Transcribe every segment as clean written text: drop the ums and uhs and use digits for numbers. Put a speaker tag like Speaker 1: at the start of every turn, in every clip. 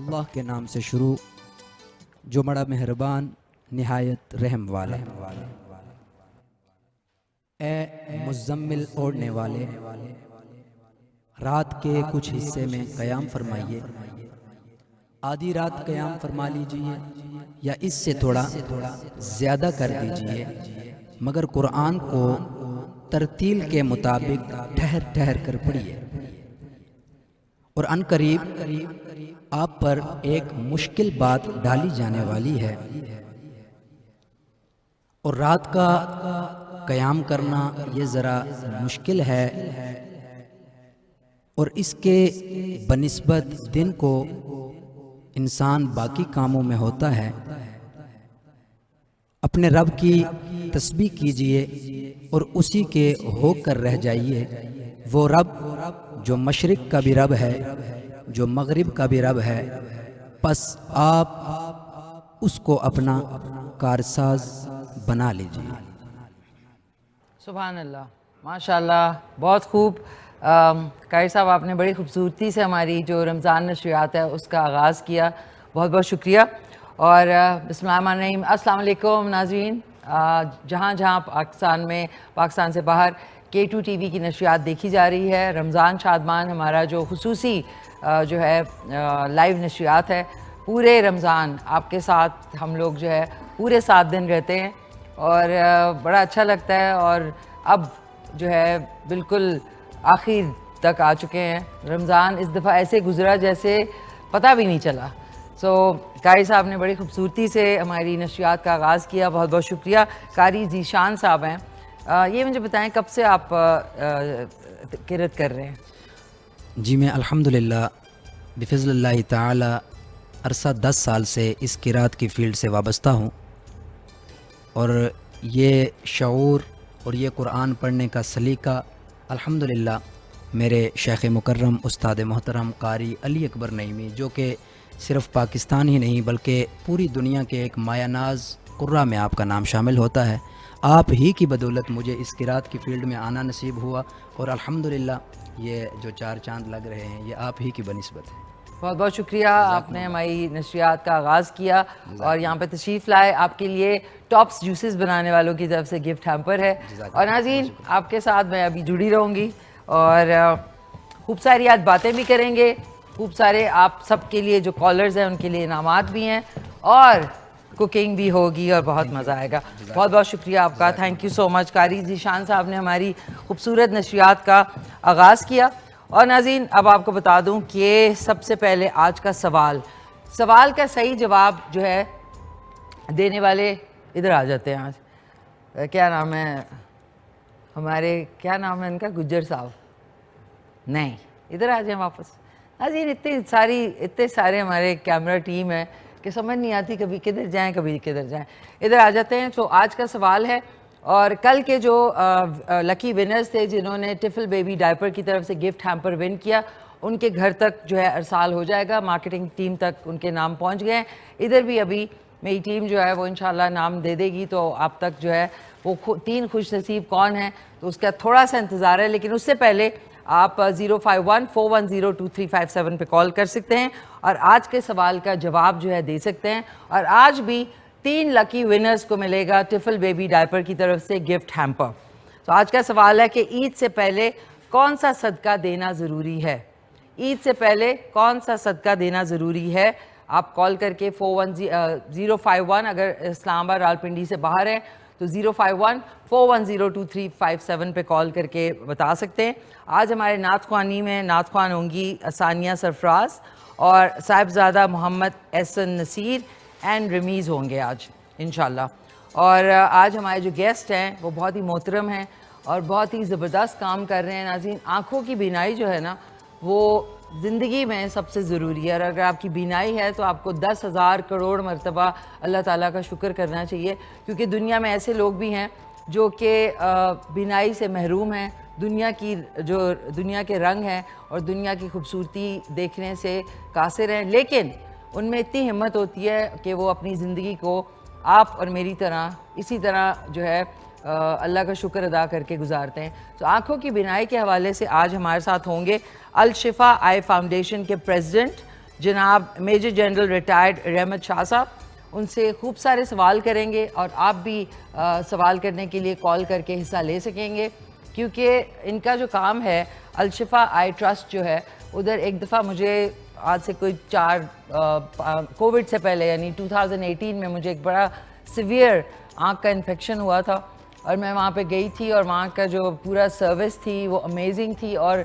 Speaker 1: अल्लाह के नाम से शुरू जो बड़ा मेहरबान निहायत रहम वाला। ए मुज़म्मिल ओढ़ने वाले, रात के कुछ हिस्से में क़याम फरमाइए। आधी रात क़याम फरमा लीजिए या इससे थोड़ा ज़्यादा कर दीजिए, मगर कुरान को तरतील के मुताबिक ठहर ठहर कर पढ़िए। और अनकरीब आप पर एक मुश्किल बात डाली जाने वाली है। और रात का क़याम करना ये ज़रा मुश्किल है, और इसके बनिस्बत दिन को इंसान बाकी कामों में होता है। अपने रब की तस्बीह कीजिए और उसी के होकर रह जाइए। वो रब जो मशरिक का भी रब है, जो मगरिब का भी रब है, बस आप उसको अपना कारसाज बना लीजिए।
Speaker 2: सुभान अल्लाह, माशाअल्लाह, बहुत खूब। कारी साहब, आपने बड़ी खूबसूरती से हमारी जो रमज़ान नशरियात है उसका आगाज़ किया, बहुत बहुत शुक्रिया। और बिस्मिल्लाहिर्रहमानिर्रहीम, अस्सलाम वालेकुम नाज़रीन। जहाँ जहाँ पाकिस्तान में, पाकिस्तान से बाहर K2 TV की नशरियात देखी जा रही है। रमज़ान शादमान हमारा जो खुसूसी जो है लाइव नशरियात है, पूरे रमज़ान आपके साथ हम लोग जो है पूरे 7 दिन रहते हैं और बड़ा अच्छा लगता है। और अब जो है बिल्कुल आखिर तक आ चुके हैं। रमज़ान इस दफ़ा ऐसे गुज़रा जैसे पता भी नहीं चला। कारी साहब ने बड़ी खूबसूरती से हमारी नशरियात का आगाज़ किया, बहुत बहुत शुक्रिया। कारी ज़ीशान साहब हैं, ये मुझे बताएं कब से आप किरत कर रहे हैं?
Speaker 3: जी, मैं अल्हम्दुलिल्लाह बिफ़ज़्लिल्लाहि ताला अरसा 10 साल से इस किरात की फ़ील्ड से वाबस्ता हूँ। और ये शऊर और ये कुरान पढ़ने का सलीका अल्हम्दुलिल्लाह मेरे शेख़ मुकर्रम उस्ताद मोहतरम कारी अली अकबर नईमी, जो कि सिर्फ़ पाकिस्तान ही नहीं बल्कि पूरी दुनिया के एक मायानाज़ कुर्रा में आपका नाम शामिल होता है, आप ही की बदौलत मुझे इस किरात की फ़ील्ड में आना नसीब हुआ। और अल्हम्दुलिल्लाह ये जो 4 चांद लग रहे हैं ये आप ही की बनिस्बत है।
Speaker 2: बहुत बहुत शुक्रिया, आपने हमारी नशरियात का आगाज़ किया और यहाँ पे तशरीफ़ लाए। आपके लिए टॉप्स जूसेस बनाने वालों की तरफ से गिफ्ट हैम्पर है। और नाज़रीन, आपके साथ मैं अभी जुड़ी रहूँगी और खूब सारी आज बातें भी करेंगे, खूब सारे आप सबके लिए जो कॉलर्स हैं उनके लिए इनामात भी हैं और कुकिंग भी होगी और बहुत मज़ा आएगा। बहुत बहुत शुक्रिया आपका, थैंक यू सो मच। कारी ज़ीशान साहब ने हमारी खूबसूरत नशरियात का आगाज़ किया। और नाज़रीन, अब आपको बता दूं कि सबसे पहले आज का सवाल का सही जवाब जो है देने वाले इधर आ जाते हैं। आज क्या नाम है हमारे, क्या नाम है इनका, गुज्जर साहब, नहीं इधर आ जाएं वापस। नाज़रीन, इतने सारे हमारे कैमरा टीम है कि समझ नहीं आती कभी किधर जाएं कभी किधर जाएं। इधर आ जाते हैं। तो आज का सवाल है, और कल के जो लकी विनर्स थे जिन्होंने टिफल बेबी डायपर की तरफ से गिफ्ट हैम्पर विन किया, उनके घर तक जो है अरसाल हो जाएगा। मार्केटिंग टीम तक उनके नाम पहुंच गए हैं। इधर भी अभी मेरी टीम जो है वो इंशाल्लाह नाम दे देगी, तो आप तक जो है वो 3 खुश नसीब कौन है तो उसका थोड़ा सा इंतज़ार है। लेकिन उससे पहले आप 051-410-2357 पे कॉल कर सकते हैं और आज के सवाल का जवाब जो है दे सकते हैं। और आज भी 3 लकी विनर्स को मिलेगा टिफल बेबी डायपर की तरफ से गिफ्ट हैम्पर। तो आज का सवाल है कि ईद से पहले कौन सा सदका देना ज़रूरी है? ईद से पहले कौन सा सदका देना ज़रूरी है? आप कॉल करके 051, अगर इस्लामाबाद रावलपिंडी से बाहर है तो 051-410-2357 पे कॉल करके बता सकते हैं। आज हमारे नात ख्वानी में नात ख्वान होंगी सानिया सरफराज और साहिबजादा मोहम्मद एहसन नसीर एंड रमीज़ होंगे आज इंशाल्लाह। और आज हमारे जो गेस्ट हैं वो बहुत ही मोहतरम हैं और बहुत ही ज़बरदस्त काम कर रहे हैं। नाज़रीन, आँखों की बीनाई जो है ना वो ज़िंदगी में सबसे ज़रूरी है, और अगर आपकी बीनाई है तो आपको 10,000 करोड़ मरतबा अल्लाह ताला का शुक्र करना चाहिए, क्योंकि दुनिया में ऐसे लोग भी हैं जो कि बीनाई से महरूम हैं। दुनिया के रंग हैं और दुनिया की खूबसूरती देखने से कासिर हैं, लेकिन उनमें इतनी हिम्मत होती है कि वो अपनी ज़िंदगी को आप और मेरी तरह इसी तरह जो है अल्लाह का शुक्र अदा करके गुजारते हैं। तो आँखों की बीनाई के हवाले से आज हमारे साथ होंगे अल शिफा आई फाउंडेशन के प्रेसिडेंट जनाब major general retired Rahmat Shah साहब। उनसे खूब सारे सवाल करेंगे और आप भी सवाल करने के लिए कॉल करके हिस्सा ले सकेंगे, क्योंकि इनका जो काम है अल शिफा आई ट्रस्ट जो है, उधर एक दफ़ा मुझे आज से कोई 4 कोविड से पहले यानी 2018 में मुझे एक बड़ा सिवियर आँख का इन्फेक्शन हुआ था और मैं वहाँ पे गई थी और वहाँ का जो पूरा सर्विस थी वो अमेजिंग थी। और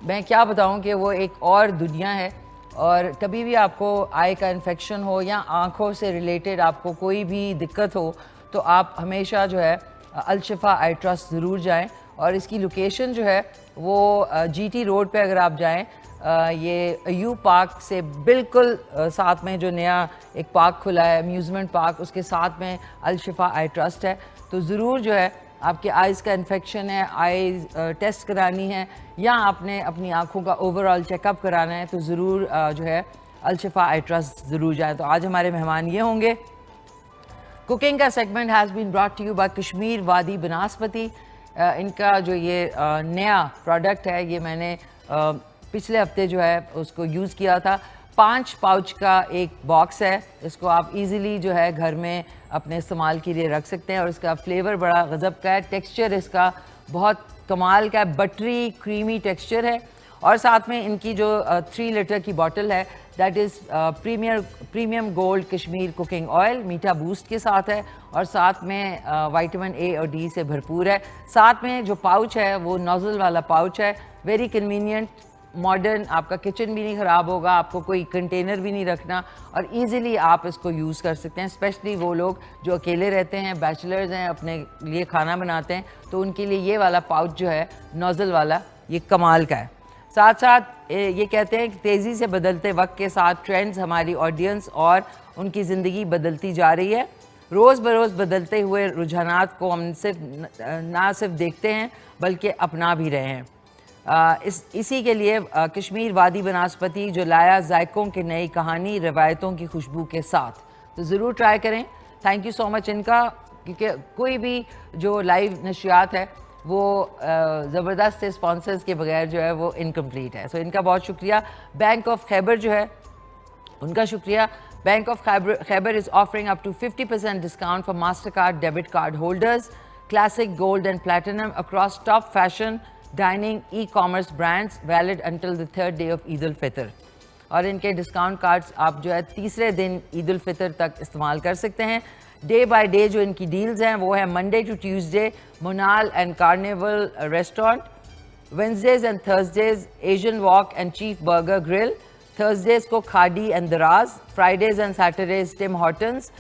Speaker 2: मैं क्या बताऊँ कि वो एक और दुनिया है। और कभी भी आपको आई का इन्फेक्शन हो या आँखों से रिलेटेड आपको कोई भी दिक्कत हो तो आप हमेशा जो है अल शिफा आई ट्रस्ट ज़रूर जाएं। और इसकी लोकेशन जो है वो GT रोड पे अगर आप जाएं, ये यू पार्क से बिल्कुल साथ में जो नया एक पार्क खुला है अम्यूज़मेंट पार्क, उसके साथ में अल शिफा आई ट्रस्ट है। तो ज़रूर जो है आपके आइज़ का इन्फेक्शन है, आइज़ टेस्ट करानी है या आपने अपनी आँखों का ओवरऑल चेकअप कराना है तो ज़रूर जो है अल शिफा आई ट्रस्ट ज़रूर जाएँ। तो आज हमारे मेहमान ये होंगे। कुकिंग का segment has been brought to you by Kashmir Vadi Banaspati. इनका जो ये नया प्रोडक्ट है ये मैंने पिछले हफ्ते जो है उसको यूज़ किया था। 5 पाउच का एक बॉक्स है, इसको आप इजीली जो है घर में अपने इस्तेमाल के लिए रख सकते हैं और इसका फ्लेवर बड़ा गज़ब का है। टेक्सचर इसका बहुत कमाल का है, बटरी क्रीमी टेक्सचर है। और साथ में इनकी जो 3 लीटर की बॉटल है that is premium gold Kashmir cooking oil, मीठा बूस्ट के साथ है और साथ में विटामिन A और D से भरपूर है। साथ में जो पाउच है वो नोज़ल वाला पाउच है, वेरी कन्वीनियंट, मॉडर्न, आपका किचन भी नहीं ख़राब होगा, आपको कोई कंटेनर भी नहीं रखना और इजीली आप इसको यूज़ कर सकते हैं। स्पेशली वो लोग जो अकेले रहते हैं, बैचलर्स हैं, अपने लिए खाना बनाते हैं, तो उनके लिए ये वाला पाउच जो है नोज़ल वाला ये कमाल का है। साथ साथ ये कहते हैं कि तेज़ी से बदलते वक्त के साथ ट्रेंड्स हमारी ऑडियंस और उनकी ज़िंदगी बदलती जा रही है। रोज़ बरोज़ बदलते हुए रुझानात को हम ना सिर्फ देखते हैं बल्कि अपना भी रहे हैं। इसी के लिए कश्मीर वादी बनास्पति जो लाया जायकों की नई कहानी रवायतों की खुशबू के साथ, तो ज़रूर ट्राई करें। थैंक यू सो मच इनका, क्योंकि कोई भी जो लाइव नशियात है वो ज़बरदस्त से स्पॉन्सर्स के बगैर जो है वो इनकम्प्लीट है। सो इनका बहुत शुक्रिया। बैंक ऑफ खैबर जो है उनका शुक्रिया। Bank of Khyber is offering up to 50% discount for Mastercard debit card holders, classic gold and platinum across top fashion dining e-commerce brands, valid until the 3rd day of Eid al-Fitr। और इनके discount cards आप जो है तीसरे दिन ईद उल फितर तक इस्तेमाल कर सकते हैं। डे बाय डे जो इनकी डील्स हैं वो है Monday to Tuesday Monal and carnival restaurant, Wednesdays and Thursdays Asian Walk and Chief Burger Grill, Thursdays को खाड़ी एंड दराज, Fridays and Saturdays Tim Hortons,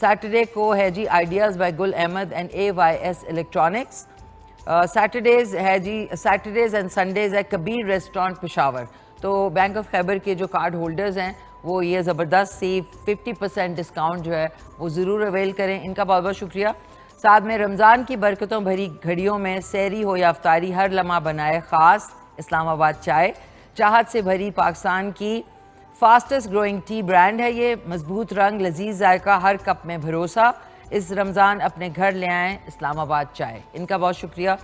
Speaker 2: Saturday को है जी Ideas by Gul Ahmed and AYS Electronics, Saturdays है जी Saturdays and Sundays है Kabir restaurant Peshawar. तो bank of Khyber के जो कार्ड होल्डर्स हैं वो ये ज़बरदस्त सी 50% डिस्काउंट जो है वो ज़रूर अवेल करें, इनका बहुत बहुत शुक्रिया। साथ में रमज़ान की बरकतों भरी घड़ियों में सहरी हो या अफ्तारी हर लम्हा बनाए ख़ास इस्लामाबाद चाय, चाहत से भरी पाकिस्तान की फास्टेस्ट ग्रोइंग टी ब्रांड है ये, मजबूत रंग लजीज जायका हर कप में भरोसा, इस रमज़ान अपने घर ले आएँ इस्लामाबाद चाय, इनका बहुत शुक्रिया।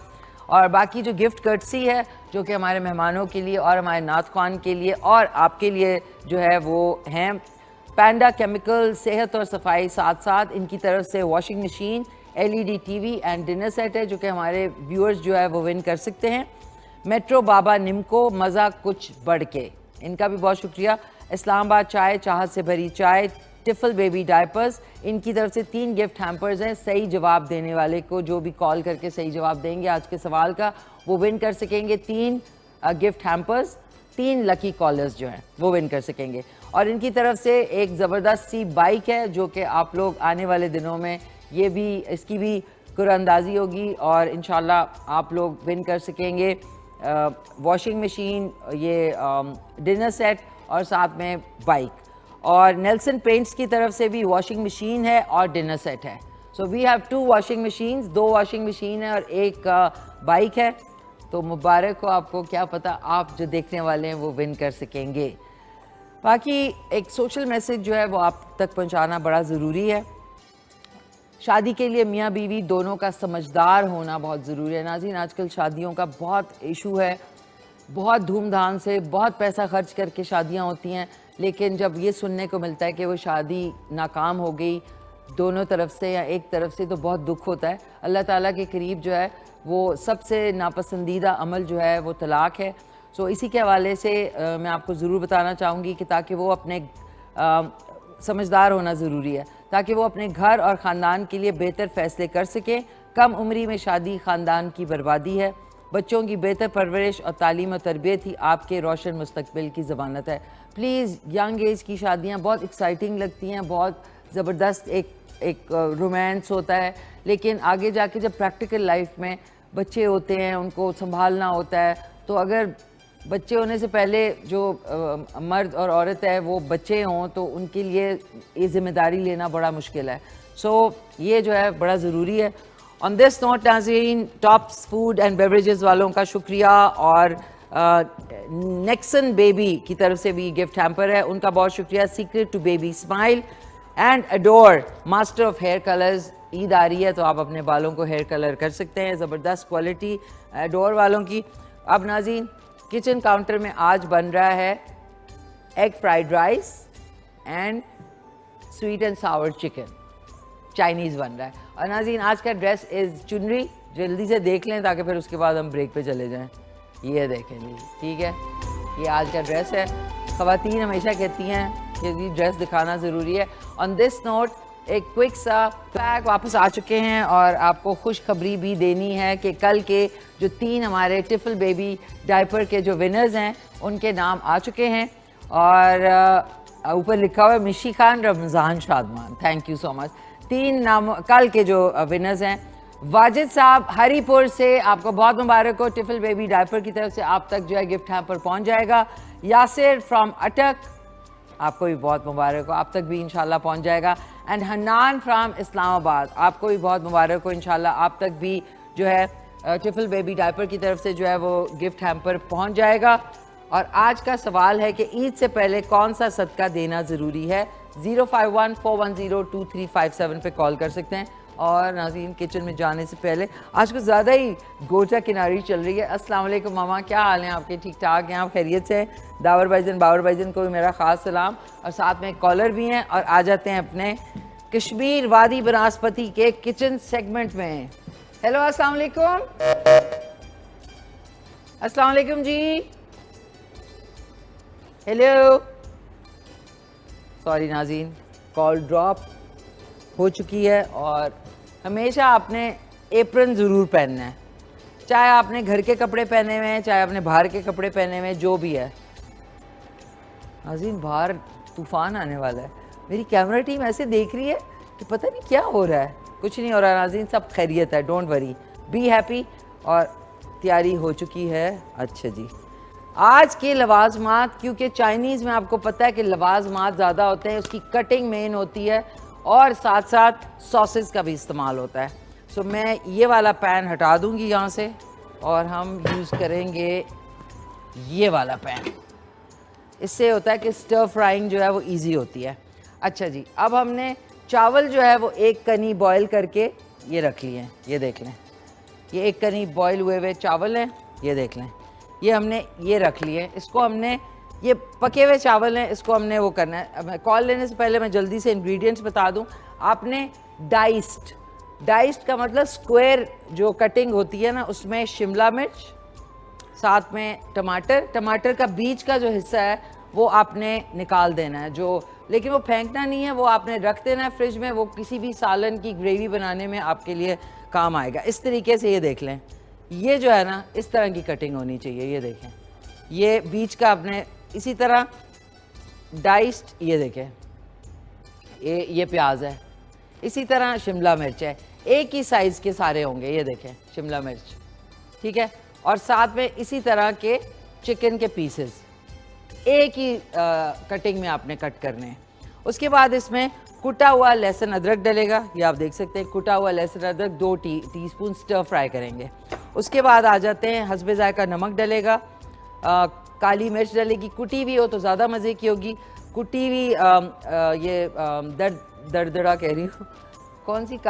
Speaker 2: और बाकी जो गिफ्ट कर्टसी है जो कि हमारे मेहमानों के लिए और हमारे नात ख्वान के लिए और आपके लिए जो है वो हैं पैंडा केमिकल, सेहत और सफाई, साथ साथ इनकी तरफ से washing machine, LED TV and dinner set है जो कि हमारे व्यूअर्स जो है वो विन कर सकते हैं। मेट्रो बाबा निम्को मज़ा कुछ बढ़ के, इनका भी बहुत शुक्रिया। इस्लामाबाद चाय, चाहत से भरी चाय, टिफल बेबी डायपर्स, इनकी तरफ से 3 गिफ्ट हैम्पर्स हैं। सही जवाब देने वाले को जो भी कॉल करके सही जवाब देंगे आज के सवाल का वो विन कर सकेंगे 3 गिफ्ट हैम्पर्स, 3 लकी कॉलर्स जो हैं वो विन कर सकेंगे। और इनकी तरफ से एक ज़बरदस्त सी बाइक है जो कि आप लोग आने वाले दिनों में ये भी इसकी भी कुरानंदाजी होगी और इंशाल्लाह आप लोग विन कर सकेंगे वॉशिंग मशीन, ये डिनर सेट और साथ में बाइक। और नेल्सन पेंट्स की तरफ से भी वॉशिंग मशीन है और डिनर सेट है। So we have 2 washing machines, 2 washing machine है और एक बाइक है। तो मुबारक हो आपको, क्या पता आप जो देखने वाले हैं वो विन कर सकेंगे। बाकी एक सोशल मैसेज जो है वो आप तक पहुंचाना बड़ा ज़रूरी है। शादी के लिए मियाँ बीवी दोनों का समझदार होना बहुत ज़रूरी है। नाज़रीन, आजकल शादियों का बहुत इशू है, बहुत धूमधाम से बहुत पैसा खर्च करके शादियां होती हैं, लेकिन जब ये सुनने को मिलता है कि वो शादी नाकाम हो गई दोनों तरफ से या एक तरफ से, तो बहुत दुख होता है। अल्लाह ताला के करीब जो है वो सबसे नापसंदीदा अमल जो है वो तलाक है। सो इसी के हवाले से मैं आपको ज़रूर बताना चाहूँगी कि ताकि वो अपने समझदार होना ज़रूरी है, ताकि वो अपने घर और ख़ानदान के लिए बेहतर फ़ैसले कर सकें। कम उम्री में शादी ख़ानदान की बर्बादी है। बच्चों की बेहतर परवरिश और तालीम और तरबियत ही आपके रोशन मुस्तकबिल की ज़मानत है। प्लीज़, यंग एज की शादियाँ बहुत एक्साइटिंग लगती हैं, बहुत ज़बरदस्त एक रोमांस होता है, लेकिन आगे जाके जब प्रैक्टिकल लाइफ में बच्चे होते हैं, उनको संभालना होता है, तो अगर बच्चे होने से पहले जो मर्द और औरत है वो बच्चे हों तो उनके लिए ये ज़िम्मेदारी लेना बड़ा मुश्किल है। सो ये जो है बड़ा ज़रूरी है। ऑन दिस नोट नाज़रीन, टॉप्स फूड एंड बेवरेजेस वालों का शुक्रिया और नेक्सन बेबी की तरफ से भी गिफ्ट हैम्पर है, उनका बहुत शुक्रिया। Secret to baby smile and adore master of hair colours, Eid आ रही है तो आप अपने बालों को हेयर कलर कर सकते हैं, ज़बरदस्त क्वालिटी अडोर वालों की। अब नाज़रीन, किचन काउंटर में आज बन रहा है egg fried rice and sweet and Sawar chicken, Chinese बन रहा है। और नाज़रीन, आज का ड्रेस इज़ चुनरी, जल्दी से देख लें ताकि फिर उसके बाद हम ब्रेक पे चले जाएं। ये देखें जी, ठीक है, ये आज का ड्रेस है। ख़वातीन हमेशा कहती हैं कि ये ड्रेस दिखाना ज़रूरी है। ऑन दिस नोट, एक क्विक सा पैक वापस आ चुके हैं और आपको खुशखबरी भी देनी है कि कल के जो 3 हमारे टिफल बेबी डायपर के जो विनर्स हैं उनके नाम आ चुके हैं और ऊपर लिखा हुआ है मिशी Khan, Ramzan Shadman. Thank you so much. 3 नाम कल के जो विनर्स हैं, वाजिद साहब हरीपुर से, आपको बहुत मुबारक हो। टिफल बेबी डायपर की तरफ से आप तक जो है गिफ्ट हैम्पर पहुंच जाएगा। यासिर फ्रॉम अटक, आपको भी बहुत मुबारक हो, आप तक भी इंशाल्लाह पहुंच जाएगा। एंड हन्नान फ्रॉम इस्लामाबाद, आपको भी बहुत मुबारक हो, इंशाल्लाह आप तक भी जो है टिफल बेबी डायपर की तरफ से जो है वो गिफ्ट हैम्पर पहुंच जाएगा। और आज का सवाल है कि ईद से पहले कौन सा सदका देना ज़रूरी है। 051-410-2357 पे कॉल कर सकते हैं। और नाज़रीन, किचन में जाने से पहले आज कुछ ज़्यादा ही गोचा किनारी चल रही है। अस्सलाम वालेकुम मामा, क्या हाल है आपके? ठीक ठाक हैं आप? खैरियत से? दावर भाईजन को भी मेरा ख़ास सलाम। और साथ में कॉलर भी हैं। और आ जाते हैं अपने कश्मीर वादी बनास्पति के किचन सेगमेंट में। हेलो, अस्सलाम वालेकुम। अस्सलाम वालेकुम जी। हेलो, सॉरी नाज़रीन, कॉल ड्रॉप हो चुकी है। और हमेशा आपने एप्रन ज़रूर पहनना है, चाहे आपने घर के कपड़े पहने हुए हैं, चाहे आपने बाहर के कपड़े पहने हुए हैं, जो भी है। नाज़रीन बाहर तूफ़ान आने वाला है। मेरी कैमरा टीम ऐसे देख रही है कि पता नहीं क्या हो रहा है। कुछ नहीं हो रहा नाज़रीन, सब खैरियत है, डोंट वरी, बी हैप्पी। और तैयारी हो चुकी है। अच्छा जी, आज के लवाजमात, क्योंकि चाइनीज़ में आपको पता है कि लवाजमात ज़्यादा होते हैं, उसकी कटिंग मेन होती है और साथ साथ सॉसेस का भी इस्तेमाल होता है। सो मैं ये वाला पैन हटा दूंगी यहाँ से और हम यूज़ करेंगे ये वाला पैन। इससे होता है कि स्टर फ्राइंग जो है वो इजी होती है। अच्छा जी, अब हमने चावल जो है वो एक कनी बॉयल करके ये रख लिए हैं, ये देख लें, ये एक कनी बॉयल हुए हुए चावल हैं, ये देख लें, ये हमने ये रख लिए। इसको हमने, ये पके हुए चावल हैं, इसको हमने वो करना है। अब कॉल लेने से पहले मैं जल्दी से इंग्रेडिएंट्स बता दूं। आपने डाइस्ड का मतलब स्क्वायर जो कटिंग होती है ना, उसमें शिमला मिर्च, साथ में टमाटर का बीज का जो हिस्सा है वो आपने निकाल देना है, जो, लेकिन वो फेंकना नहीं है, वो आपने रख देना है फ्रिज में। वो किसी भी सालन की ग्रेवी बनाने में आपके लिए काम आएगा। इस तरीके से ये देख लें, ये जो है ना इस तरह की कटिंग होनी चाहिए। ये देखें, ये बीज का आपने इसी तरह डाइस्ड, ये देखें, ये प्याज है, इसी तरह शिमला मिर्च है, एक ही साइज़ के सारे होंगे, ये देखें शिमला मिर्च, ठीक है। और साथ में इसी तरह के चिकन के पीसेस एक ही कटिंग में आपने कट करने हैं। उसके बाद इसमें कुटा हुआ लहसुन अदरक डलेगा, ये आप देख सकते हैं, कुटा हुआ लहसुन अदरक 2 टीस्पून स्टर फ्राई करेंगे। उसके बाद आ जाते हैं हस्बे ज़ायका नमक डलेगा, काली मिर्च डलेगी, कुटी हुई हो तो ज़्यादा मज़े की होगी, कुटी हुई ये दरदरा कह रही हूँ, कौन सी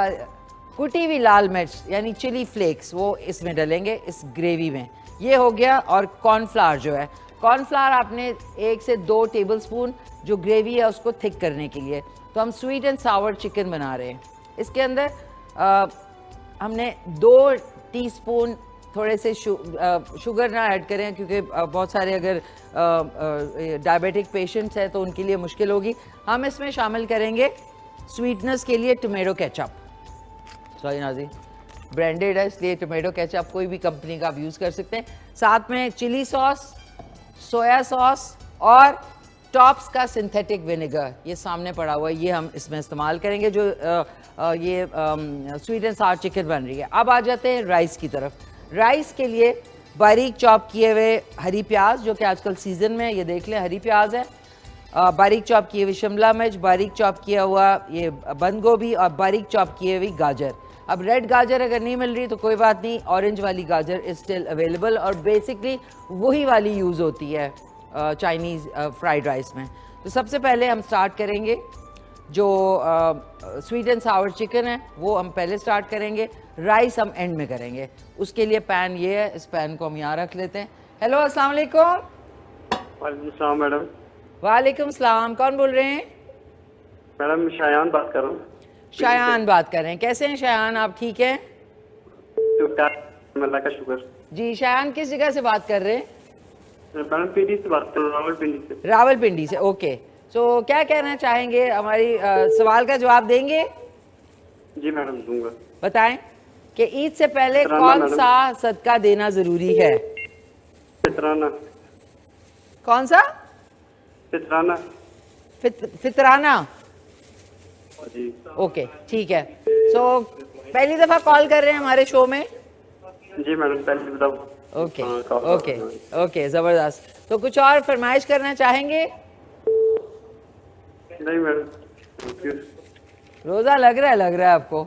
Speaker 2: कुटी हुई लाल मिर्च यानी चिली फ्लेक्स, वो इसमें डलेंगे इस ग्रेवी में। ये हो गया। और कॉर्नफ्लावर जो है, कॉर्नफ्लावर आपने 1 से 2 टेबलस्पून जो ग्रेवी है उसको थिक करने के लिए। तो हम स्वीट एंड सावर चिकन बना रहे हैं। इसके अंदर हमने 2 टीस्पून थोड़े से शुगर ना ऐड करें, क्योंकि बहुत सारे अगर डायबिटिक पेशेंट्स हैं तो उनके लिए मुश्किल होगी। हम इसमें शामिल करेंगे स्वीटनेस के लिए टोमेटो केचप। सॉरी नाज़रीन, ब्रांडेड है इसलिए टोमेटो केचप कोई भी कंपनी का आप यूज़ कर सकते हैं। साथ में चिली सॉस, सोया सॉस और टॉप्स का सिंथेटिक विनेगर, ये सामने पड़ा हुआ है, ये हम इसमें इस्तेमाल करेंगे जो ये स्वीट एंड सावर चिकन बन रही है। अब आ जाते हैं राइस की तरफ। राइस के लिए बारीक चॉप किए हुए हरी प्याज, जो कि आजकल सीज़न में, ये देख लें हरी प्याज है, बारीक चॉप किए हुए शिमला मिर्च, बारीक चॉप किया हुआ ये बंद गोभी और बारीक चॉप किए हुई गाजर। अब रेड गाजर अगर नहीं मिल रही तो कोई बात नहीं, ऑरेंज वाली गाजर इज स्टिल अवेलेबल और बेसिकली वही वाली यूज़ होती है चाइनीज़ फ्राइड राइस में। तो सबसे पहले हम स्टार्ट करेंगे जो स्वीट एंड सावर चिकन है वो हम पहले स्टार्ट करेंगे, राइस हम एंड में करेंगे। उसके लिए पैन ये है, इस पैन को हम यहाँ रख लेते हैं। हेलो, अस्सलाम वालेकुम।
Speaker 4: वालेकुम सलाम मैडम।
Speaker 2: वालेकुम सलाम, कौन बोल रहे हैं?
Speaker 4: मैडम शायान बात कर रहा हूँ।
Speaker 2: शायान बात कर रहे हैं। कैसे हैं शायान, आप ठीक हैं?
Speaker 4: अल्लाह का शुक्र।
Speaker 2: जी, शायान किस जगह से बात कर रहे हैं?
Speaker 4: मैडम पिंडी से बात कर रहा हूँ, रावलपिंडी से।
Speaker 2: रावलपिंडी से, ओके। सो क्या कहना चाहेंगे, हमारी सवाल का जवाब देंगे?
Speaker 4: जी मैडम दूंगा।
Speaker 2: बताएं कि ईद से पहले कौन सा सदका देना ज़रूरी है?
Speaker 4: फितराना।
Speaker 2: कौन सा?
Speaker 4: फितराना।
Speaker 2: फितराना,
Speaker 4: जी
Speaker 2: ओके ठीक है। सो पहली दफ़ा कॉल कर रहे हैं हमारे शो में?
Speaker 4: जी मैडम, पहले बताओ।
Speaker 2: ओके ओके ओके, ज़बरदस्त। तो कुछ और फरमाइश करना चाहेंगे?
Speaker 4: नहीं मैडम।
Speaker 2: रोज़ा लग रहा है आपको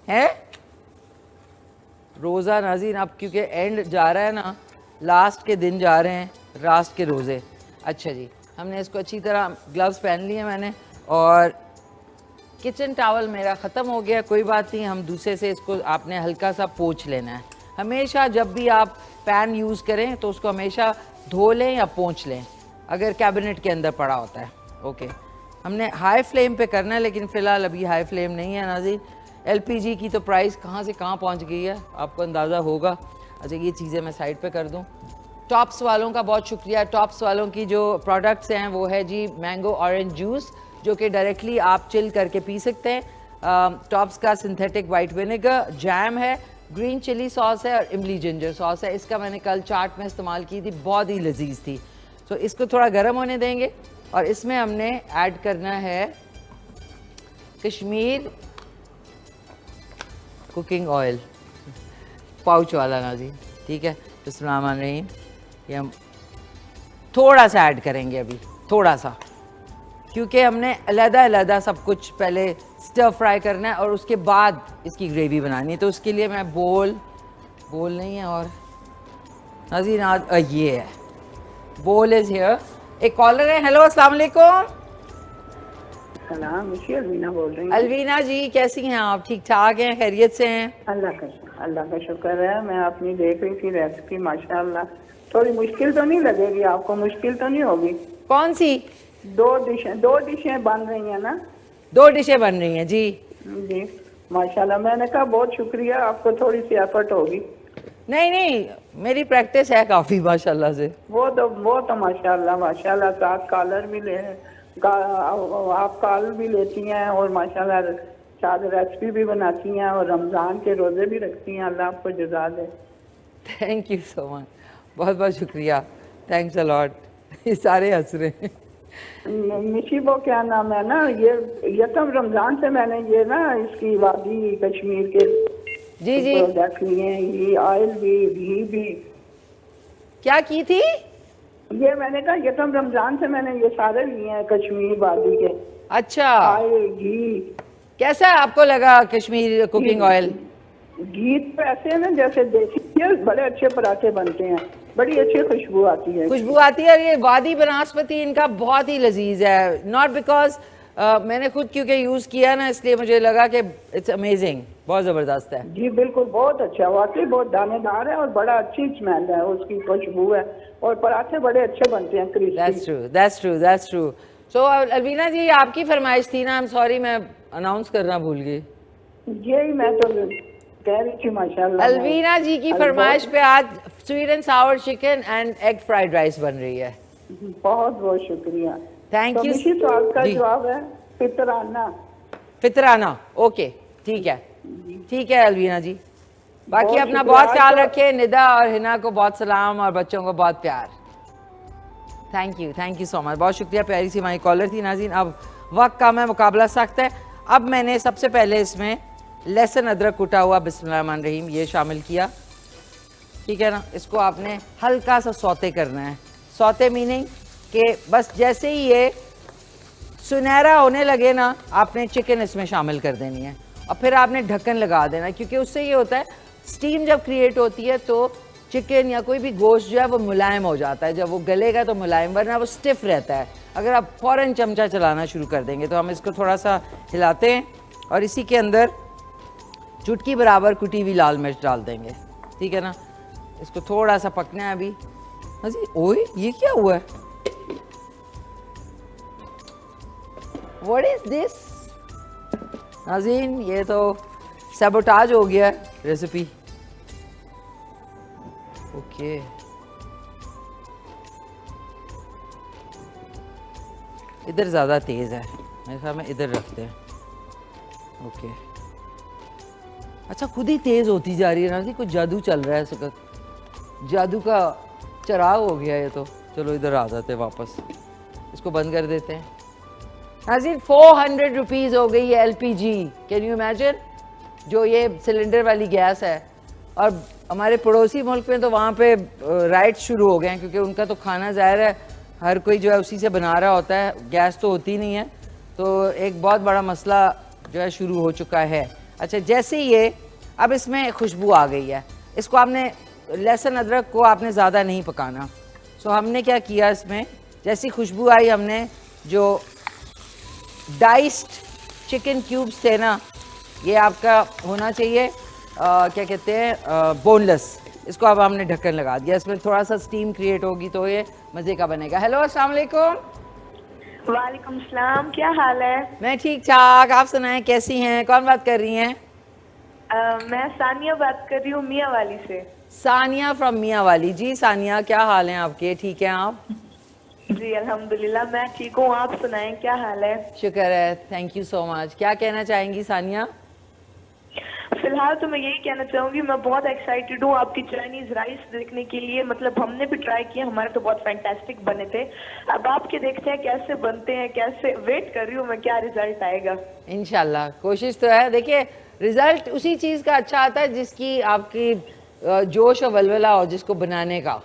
Speaker 2: है? रोज़ा नाज़रीन, आप क्योंकि एंड जा रहा है ना, लास्ट के दिन जा रहे हैं, लास्ट के रोज़े। अच्छा जी, हमने इसको अच्छी तरह ग्लव्स पहन लिए मैंने, और किचन टॉवल मेरा ख़त्म हो गया, कोई बात नहीं, हम दूसरे से इसको आपने हल्का सा पोंछ लेना है। हमेशा जब भी आप पैन यूज़ करें तो उसको हमेशा धो लें या पोंछ लें अगर कैबिनेट के अंदर पड़ा होता है। ओके, हमने हाई फ्लेम पे करना है, लेकिन फ़िलहाल अभी हाई फ्लेम नहीं है नाज़रीन। एलपीजी की तो प्राइस कहाँ से कहाँ पहुँच गई है, आपको अंदाज़ा होगा। अच्छा, ये चीज़ें मैं साइड पे कर दूँ। टॉप्स वालों का बहुत शुक्रिया। टॉप्स वालों की जो प्रोडक्ट्स हैं वो है जी मैंगो ऑरेंज जूस, जो कि डायरेक्टली आप चिल करके पी सकते हैं। टॉप्स का सिंथेटिक वाइट विनेगर, जैम है, ग्रीन चिली सॉस है और इमली जिंजर सॉस है। इसका मैंने कल चाट में इस्तेमाल की थी, बहुत ही लजीज थी। तो इसको थोड़ा गर्म होने देंगे और इसमें हमने ऐड करना है कश्मीर कुकिंग ऑयल, पाउच वाला नाज़ीन, ठीक है। बिस्मिल्लाहिर्रहमानिर्रहीम। ये हम थोड़ा सा ऐड करेंगे अभी, थोड़ा सा, क्योंकि हमने अलग-अलग सब कुछ पहले स्टर फ्राई करना है और उसके बाद इसकी ग्रेवी बनानी है। तो उसके लिए मैं बोल नहीं है और नाज़रीन आज ये है, बोल इज़ हियर। एक कॉलर है। हेलो, अस्सलाम वालेकुम।
Speaker 5: सलाम, अलवीना बोल रही हूँ।
Speaker 2: अलवीना जी, कैसी हैं आप? ठीक ठाक हैं? खैरियत से हैं?
Speaker 5: अल्लाह का शुक्र है। मैं अपनी देख रही थी रेसिपी, माशाल्लाह। थोड़ी मुश्किल तो नहीं लगेगी आपको? मुश्किल तो नहीं होगी?
Speaker 2: कौन सी?
Speaker 5: दो डिशें बन रही हैं ना?
Speaker 2: 2 डिशें बन रही हैं जी।
Speaker 5: जी माशाल्लाह। मैंने कहा बहुत शुक्रिया, आपको थोड़ी सी एफर्ट होगी।
Speaker 2: नहीं, मेरी प्रैक्टिस है काफ़ी माशाल्लाह से।
Speaker 5: वो तो माशाल्लाह साथ कॉलर भी ले आप कॉल भी लेती हैं और माशाल्लाह साथ रेसिपी भी बनाती हैं और रमज़ान के रोज़े भी रखती हैं। अल्लाह आपको जज़ा दे।
Speaker 2: थैंक यू सो मच, बहुत बहुत शुक्रिया, थैंक्स अ लॉट। ये सारे हंस रहे हैं।
Speaker 5: निशी वो क्या नाम है ना, ये यतम रमजान से मैंने ये ना इसकी वादी कश्मीर के
Speaker 2: जी
Speaker 5: प्रोडक्ट लिए हैं, ये ऑयल भी, घी भी।
Speaker 2: क्या की थी?
Speaker 5: ये मैंने कहा यतम रमजान से मैंने ये सारे लिए हैं कश्मीर वादी के।
Speaker 2: अच्छा,
Speaker 5: ऑयल, घी।
Speaker 2: कैसा आपको लगा कश्मीर कुकिंग ऑयल?
Speaker 5: घी तो ऐसे है ना जैसे देसी है, बड़े अच्छे पराठे बनते हैं, बड़ी अच्छी खुशबू आती है।
Speaker 2: खुशबू आती है। ये वादी बनास्पति इनका बहुत ही लजीज है। नॉट बिकॉज मैंने खुद क्योंकि यूज़ किया ना, इसलिए मुझे लगा कि इट्स अमेजिंग, बहुत ज़बरदस्त है।
Speaker 5: जी बिल्कुल, बहुत अच्छा, वाकई बहुत दानेदार है और बड़ा अच्छी स्मेल है, उसकी खुशबू है और पराठे बड़े अच्छे बनते हैं, crispy.
Speaker 2: That's true. So Alvina ji, आपकी फरमाइश थी ना, आई एम सॉरी मैं अनाउंस करना भूल गई।
Speaker 5: यही मैं तो कह रही थी माशाल्लाह।
Speaker 2: अलवीना जी की फरमाइश पे आज sweet and Sawar chicken and egg fried rice बन रही है।
Speaker 5: बहुत बहुत शुक्रिया,
Speaker 2: थैंक यू।
Speaker 5: तो आपका जवाब है
Speaker 2: फितराना। ओके, ठीक है अलवीना जी। बाकी
Speaker 5: बहुत
Speaker 2: अपना
Speaker 5: शुक्रिया।
Speaker 2: बहुत ख्याल रखें। निदा और हिना को बहुत सलाम और बच्चों को बहुत प्यार। थैंक यू सो मच, बहुत शुक्रिया। प्यारी सी हमारी कॉलर थी नाज़रीन। अब वक्त कम है, मुकाबला सख्त है। अब मैंने सबसे पहले इसमें लहसुन अदरक कुटा हुआ, बिस्मिल्लाहिर्रहमानिर्रहीम, ये शामिल किया, ठीक है ना। इसको आपने हल्का सा सौते करना है। सौते मीनिंग कि बस जैसे ही ये सुनहरा होने लगे ना, आपने चिकन इसमें शामिल कर देनी है और फिर आपने ढक्कन लगा देना है, क्योंकि उससे ये होता है स्टीम जब क्रिएट होती है तो चिकन या कोई भी गोश्त जो है वो मुलायम हो जाता है। जब वो गलेगा तो मुलायम, वरना वो स्टिफ रहता है। अगर आप फ़ौरन चमचा चलाना शुरू कर देंगे तो हम इसको थोड़ा सा हिलाते हैं और इसी के अंदर चुटकी बराबर कुटी हुई लाल मिर्च डाल देंगे, ठीक है ना। इसको थोड़ा सा पकना है अभी। हाँ जी, ओए ये क्या हुआ है? व्हाट इज दिस नाज़रीन? ये तो सबोटाज हो गया रेसिपी। ओके, इधर ज़्यादा तेज़ है, मेरे ख्याल में इधर रखते हैं। ओके, अच्छा, खुद ही तेज़ होती जा रही है ना जी, कुछ जादू चल रहा है इस वक्त, जादू का चराग हो गया ये तो। चलो इधर आ जाते हैं वापस, इसको बंद कर देते हैं। नाज़रीन 400 रुपीज़ हो गई है LPG, कैन यू इमेजिन, जो ये सिलेंडर वाली गैस है। और हमारे पड़ोसी मुल्क में तो वहाँ पे राइट्स शुरू हो गए हैं, क्योंकि उनका तो खाना ज़ाहिर है हर कोई जो है उसी से बना रहा होता है, गैस तो होती नहीं है। तो एक बहुत बड़ा मसला जो है शुरू हो चुका है। अच्छा, जैसे ये अब इसमें खुशबू आ गई है, इसको आपने लहसुन अदरक को आपने ज़्यादा नहीं पकाना। सो हमने क्या किया, इसमें जैसी खुशबू आई, हमने जो डाइस्ड चिकन क्यूब्स थे ना, ये आपका होना चाहिए क्या कहते हैं, बोनलेस। इसको अब हमने ढक्कन लगा दिया, इसमें थोड़ा सा स्टीम क्रिएट होगी तो ये मज़े का बनेगा। हेलो, अस्सलाम वालेकुम।
Speaker 6: वालेकुम सलाम, क्या हाल है?
Speaker 2: मैं ठीक ठाक, आप सुनाएं कैसी हैं? कौन बात कर रही हैं?
Speaker 6: मैं सानिया बात कर रही हूँ मियाँ वाली से।
Speaker 2: सानिया फ्रॉम मियाँ वाली। जी सानिया, क्या हाल है आपके? ठीक हैं आप?
Speaker 6: जी अल्हम्दुलिल्लाह मैं ठीक हूँ, आप सुनाएं क्या हाल है?
Speaker 2: शुक्र है, थैंक यू सो मच। क्या कहना चाहेंगी सानिया?
Speaker 6: फिलहाल तो मैं यही कहना चाहूंगी, मैं बहुत एक्साइटेड हूँ आपकी चाइनीज राइस देखने के लिए। मतलब हमने भी ट्राई किया, हमारे तो बहुत फैंटास्टिक बने थे। अब आपके देखते हैं कैसे बनते हैं, कैसे वेट कर रही हूँ मैं क्या रिजल्ट आएगा।
Speaker 2: इंशाल्लाह कोशिश तो है। देखिए रिजल्ट उसी चीज़ का अच्छा आता है जिसकी आपकी जोश और वलवला हो, जिसको बनाने का।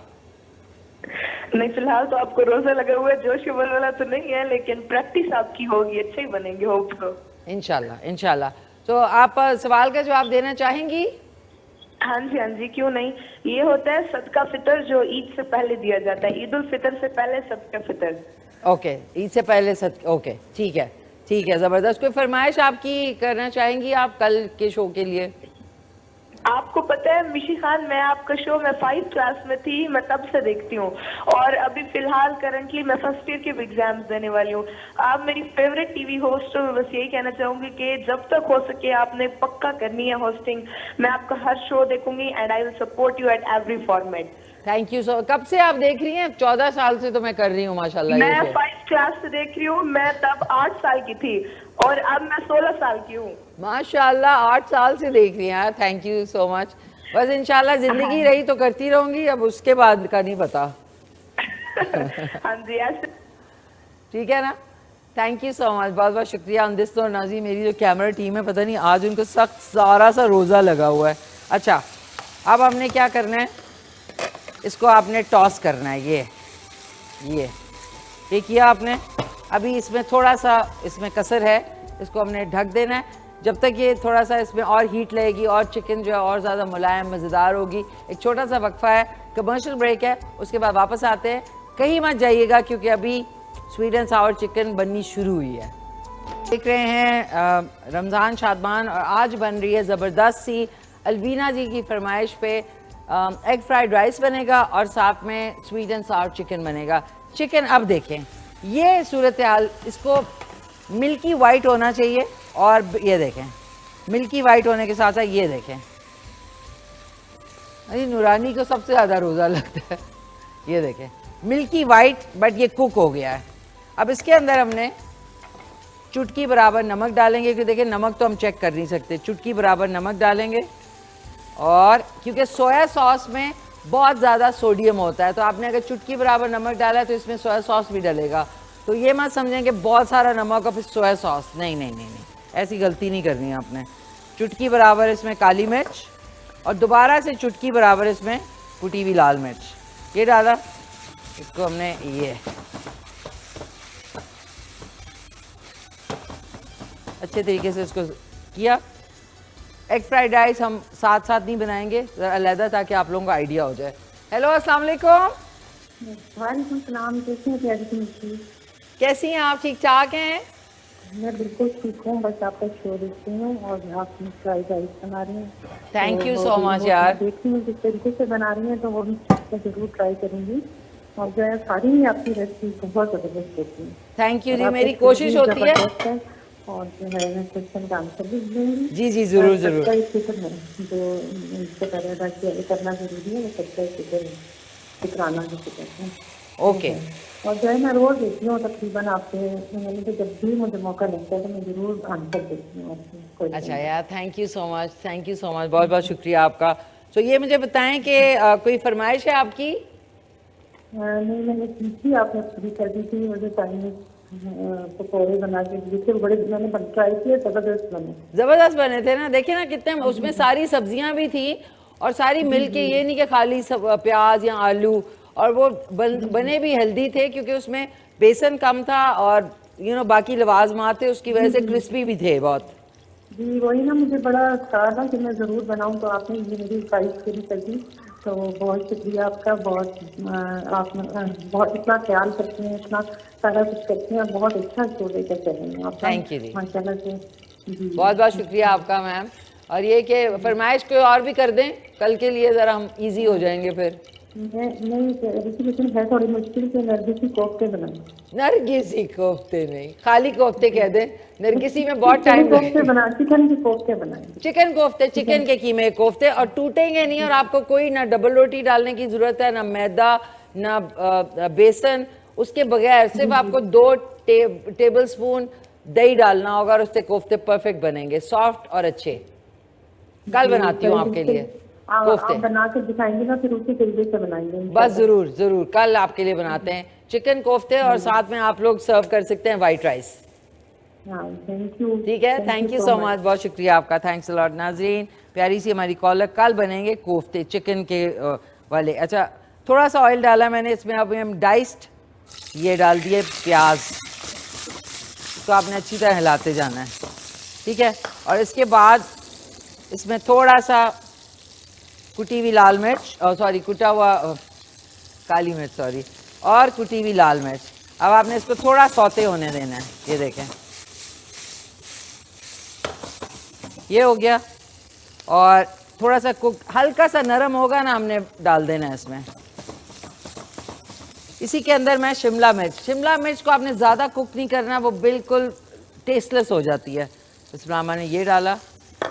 Speaker 6: नहीं फिलहाल तो आपको रोजा लगा हुआ है, जोश वाला तो नहीं है, लेकिन प्रैक्टिस आपकी होगी, अच्छे ही बनेंगे होप तो।
Speaker 2: इंशाल्लाह इंशाल्लाह। तो आप सवाल का जवाब देना चाहेंगी?
Speaker 6: हाँ जी क्यों नहीं। ये होता है सदका फितर जो ईद से पहले दिया जाता है, ईद उल फितर से पहले सदका फितर।
Speaker 2: ओके, ईद से पहले ओके ठीक है, ज़बरदस्त। कोई फरमाइश आपकी करना चाहेंगी आप कल के शो के लिए?
Speaker 6: आपको पता है मिशी खान, मैं आपका शो मैं 5th क्लास में थी, मैं तब से देखती हूँ। और अभी फिलहाल करंटली मैं फर्स्ट ईयर के भी एग्जाम्स देने वाली हूँ। आप मेरी फेवरेट टीवी होस्ट हो, बस यही कहना चाहूंगी कि जब तक हो सके आपने पक्का करनी है होस्टिंग। मैं आपका हर शो देखूंगी and I will support you at every format.
Speaker 2: Thank you सो। कब से आप देख रही हैं? 14 साल से तो मैं कर रही हूँ माशाल्लाह।
Speaker 6: मैं 5th क्लास से देख रही हूँ, मैं तब 8 साल की थी और अब मैं 16 साल की हूँ।
Speaker 2: माशाल्लाह 8 साल से देख रही हैं यार, थैंक यू सो मच। बस इंशाल्लाह जिंदगी रही तो करती रहूंगी, अब उसके बाद का नहीं पता।
Speaker 6: हाँ जी ऐसे
Speaker 2: ठीक है ना। थैंक यू सो मच, बहुत बहुत शुक्रिया। ऑन दिस तो नाजी मेरी जो कैमरा टीम है, पता नहीं आज उनको सख्त सारा सा रोज़ा लगा हुआ है। अच्छा अब हमने क्या करना है, इसको आपने टॉस करना है। ये किया आपने। अभी इसमें थोड़ा सा इसमें कसर है, इसको हमने ढक देना है जब तक ये थोड़ा सा इसमें और हीट लगेगी और चिकन जो है और ज़्यादा मुलायम मज़ेदार होगी। एक छोटा सा वक्फा है, कमर्शियल ब्रेक है, उसके बाद वापस आते हैं। कहीं मत जाइएगा क्योंकि अभी स्वीट एंड सावर चिकन बननी शुरू हुई है। देख रहे हैं रमज़ान शादमान, और आज बन रही है ज़बरदस्त सी अलबीना जी की फरमाइश पे एग फ्राइड राइस बनेगा और साथ में स्वीट एंड सावर चिकन बनेगा। चिकन अब देखें ये सूरत हाल, इसको मिल्की वाइट होना चाहिए। और ये देखें मिल्की वाइट होने के साथ साथ ये देखें, अरे नूरानी को सबसे ज़्यादा रोज़ा लगता है। ये देखें मिल्की वाइट, बट ये कुक हो गया है। अब इसके अंदर हमने चुटकी बराबर नमक डालेंगे, क्योंकि देखिए नमक तो हम चेक कर नहीं सकते। चुटकी बराबर नमक डालेंगे, और क्योंकि सोया सॉस में बहुत ज़्यादा सोडियम होता है, तो आपने अगर चुटकी बराबर नमक डाला है तो इसमें सोया सॉस भी डलेगा। तो ये मत समझें कि बहुत सारा नमक और फिर सोया सॉस, नहीं, ऐसी गलती नहीं करनी है आपने। चुटकी बराबर इसमें काली मिर्च और दोबारा से चुटकी बराबर इसमें कुटी हुई लाल मिर्च ये डाला। इसको हमने ये अच्छे तरीके से इसको किया। एग फ्राइड राइस हम साथ साथ नहीं बनाएंगे, ज़रा अलहदा, ताकि आप लोगों को आइडिया हो जाए। हेलो अस्सलाम वालेकुम।
Speaker 7: वालेकुम सलाम, कैसी हैं प्यारी सी मछली?
Speaker 2: कैसी हैं आप? ठीक ठाक हैं?
Speaker 7: मैं बिल्कुल ठीक हूँ, बस आपका शो देखती हूँ और आप फ्राइड राइस बना रही हैं।
Speaker 2: थैंक यू सो मच यार।
Speaker 7: देखती हूँ जिस तरीके से बना रही हैं तो वो भी जरूर ट्राई करूँगी। और जो है सारी ही आपकी रेसिपी बहुत ज़बरदस्त होती है।
Speaker 2: थैंक यू जी, मेरी कोशिश होती है।
Speaker 7: और जो है मैं क्वेश्चन का आंसर भी दूँगी।
Speaker 2: जी ज़रूर।
Speaker 7: जो इससे पहले करना जरूरी है, वो सबका फिक्राना जिसे कहते हैं।
Speaker 2: ओके।
Speaker 7: और जो है मैं रोज देखती हूँ तकरीबन आपके, मैंने तो जब भी मुझे मौका लगता है तो मैं जरूर आंसर देती हूँ।
Speaker 2: अच्छा यार, थैंक यू सो मच, बहुत बहुत शुक्रिया आपका। तो ये मुझे बताएं कि कोई फरमाइश है आपकी?
Speaker 7: नहीं, मैंने सीखी, आपने पूरी कर दी थी। मुझे चाइनीज पकौड़े बना के दिए थे, बड़े मैंने ट्राई किए, ज़बरदस्त बने
Speaker 2: थे ना। देखिए ना कितने उसमें सारी सब्जियां भी थी और सारी मिल के, ये नहीं कि खाली सब प्याज या आलू, और वो बने भी हेल्दी थे क्योंकि उसमें बेसन कम था और बाकी लवाजमात थे, उसकी वजह से क्रिस्पी भी थे बहुत।
Speaker 7: जी वही ना, मुझे बड़ा था ना कि मैं ज़रूर बनाऊं, तो आपने ये मेरी ख्वाहिश पूरी कर दी, तो बहुत शुक्रिया आपका। बहुत आप बहुत इतना ख्याल करते हैं, इतना सारा कुछ करते हैं, बहुत अच्छा शो लेकर चल रही हैं आप।
Speaker 2: थैंक यू जी,
Speaker 7: माशाल्लाह से।
Speaker 2: बहुत बहुत शुक्रिया आपका मैम। और ये कि फरमाइश कोई और भी कर दें कल के लिए, ज़रा हम इजी हो जाएंगे फिर।
Speaker 7: मैं नहीं कह रही थी, लेकिन है थोड़ी मुश्किल से नरगिसी कोफ्ते बनाए।
Speaker 2: नरगिसी कोफ्ते नहीं, खाली कोफ्ते कह दे, नरगिसी में बहुत टाइम
Speaker 7: कोफ्ते
Speaker 2: लगेगा।
Speaker 7: बना, चिकन के कोफ्ते बनाए।
Speaker 2: चिकन कोफ्ते, चिकन के कीमे कोफ्ते, और टूटेंगे नहीं, और आपको कोई ना डबल रोटी डालने की जरूरत है, ना मैदा, ना बेसन, उसके बगैर सिर्फ आपको 2 टेबल स्पून दही डालना होगा और उससे कोफ्ते परफेक्ट बनेंगे, सॉफ्ट और अच्छे। कल बनाती हूँ आपके लिए कोफ्ते,
Speaker 7: आप बना के दिखाएंगे ना, फिर उसी तरीके से बनाएंगे।
Speaker 2: बस जरूर जरूर कल आपके लिए बनाते हैं चिकन कोफ्ते, और साथ में आप लोग सर्व कर सकते हैं वाइट राइस।
Speaker 7: हाँ, थैंक यू।
Speaker 2: ठीक है, थैंक यू सो मच, बहुत शुक्रिया आपका, थैंक्स अ लॉट। नाज़रीन, प्यारी सी हमारी कॉलर, कल बनेंगे कोफ्ते चिकन के वाले। अच्छा, थोड़ा सा ऑयल डाला मैंने इसमें, अभी हम डाइस्ड ये डाल दिए प्याज, तो आपने अच्छी तरह हिलाते जाना है, ठीक है। और इसके बाद इसमें थोड़ा सा कुटी हुई लाल मिर्च, सॉरी कुटा हुआ काली मिर्च, सॉरी, और कुटी हुई लाल मिर्च। अब आपने इसको थोड़ा सौते होने देना है, ये देखें ये हो गया, और थोड़ा सा कुक, हल्का सा नरम होगा ना, हमने डाल देना है इसमें। इसी के अंदर मैं शिमला मिर्च को आपने ज़्यादा कुक नहीं करना, वो बिल्कुल टेस्टलेस हो जाती है। इसमें मैंने ये डाला,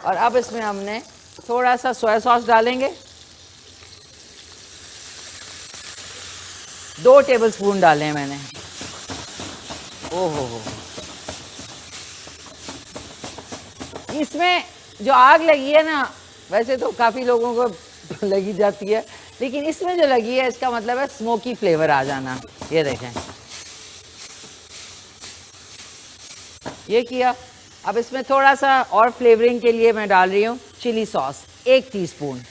Speaker 2: और अब इसमें हमने थोड़ा सा सोया सॉस डालेंगे, 2 टेबलस्पून डाले हैं मैंने। ओहो, इसमें जो आग लगी है ना, वैसे तो काफ़ी लोगों को लगी जाती है, लेकिन इसमें जो लगी है इसका मतलब है स्मोकी फ्लेवर आ जाना। ये देखें, ये किया। अब इसमें थोड़ा सा और फ्लेवरिंग के लिए मैं डाल रही हूँ चिली सॉस, 1 टीस्पून,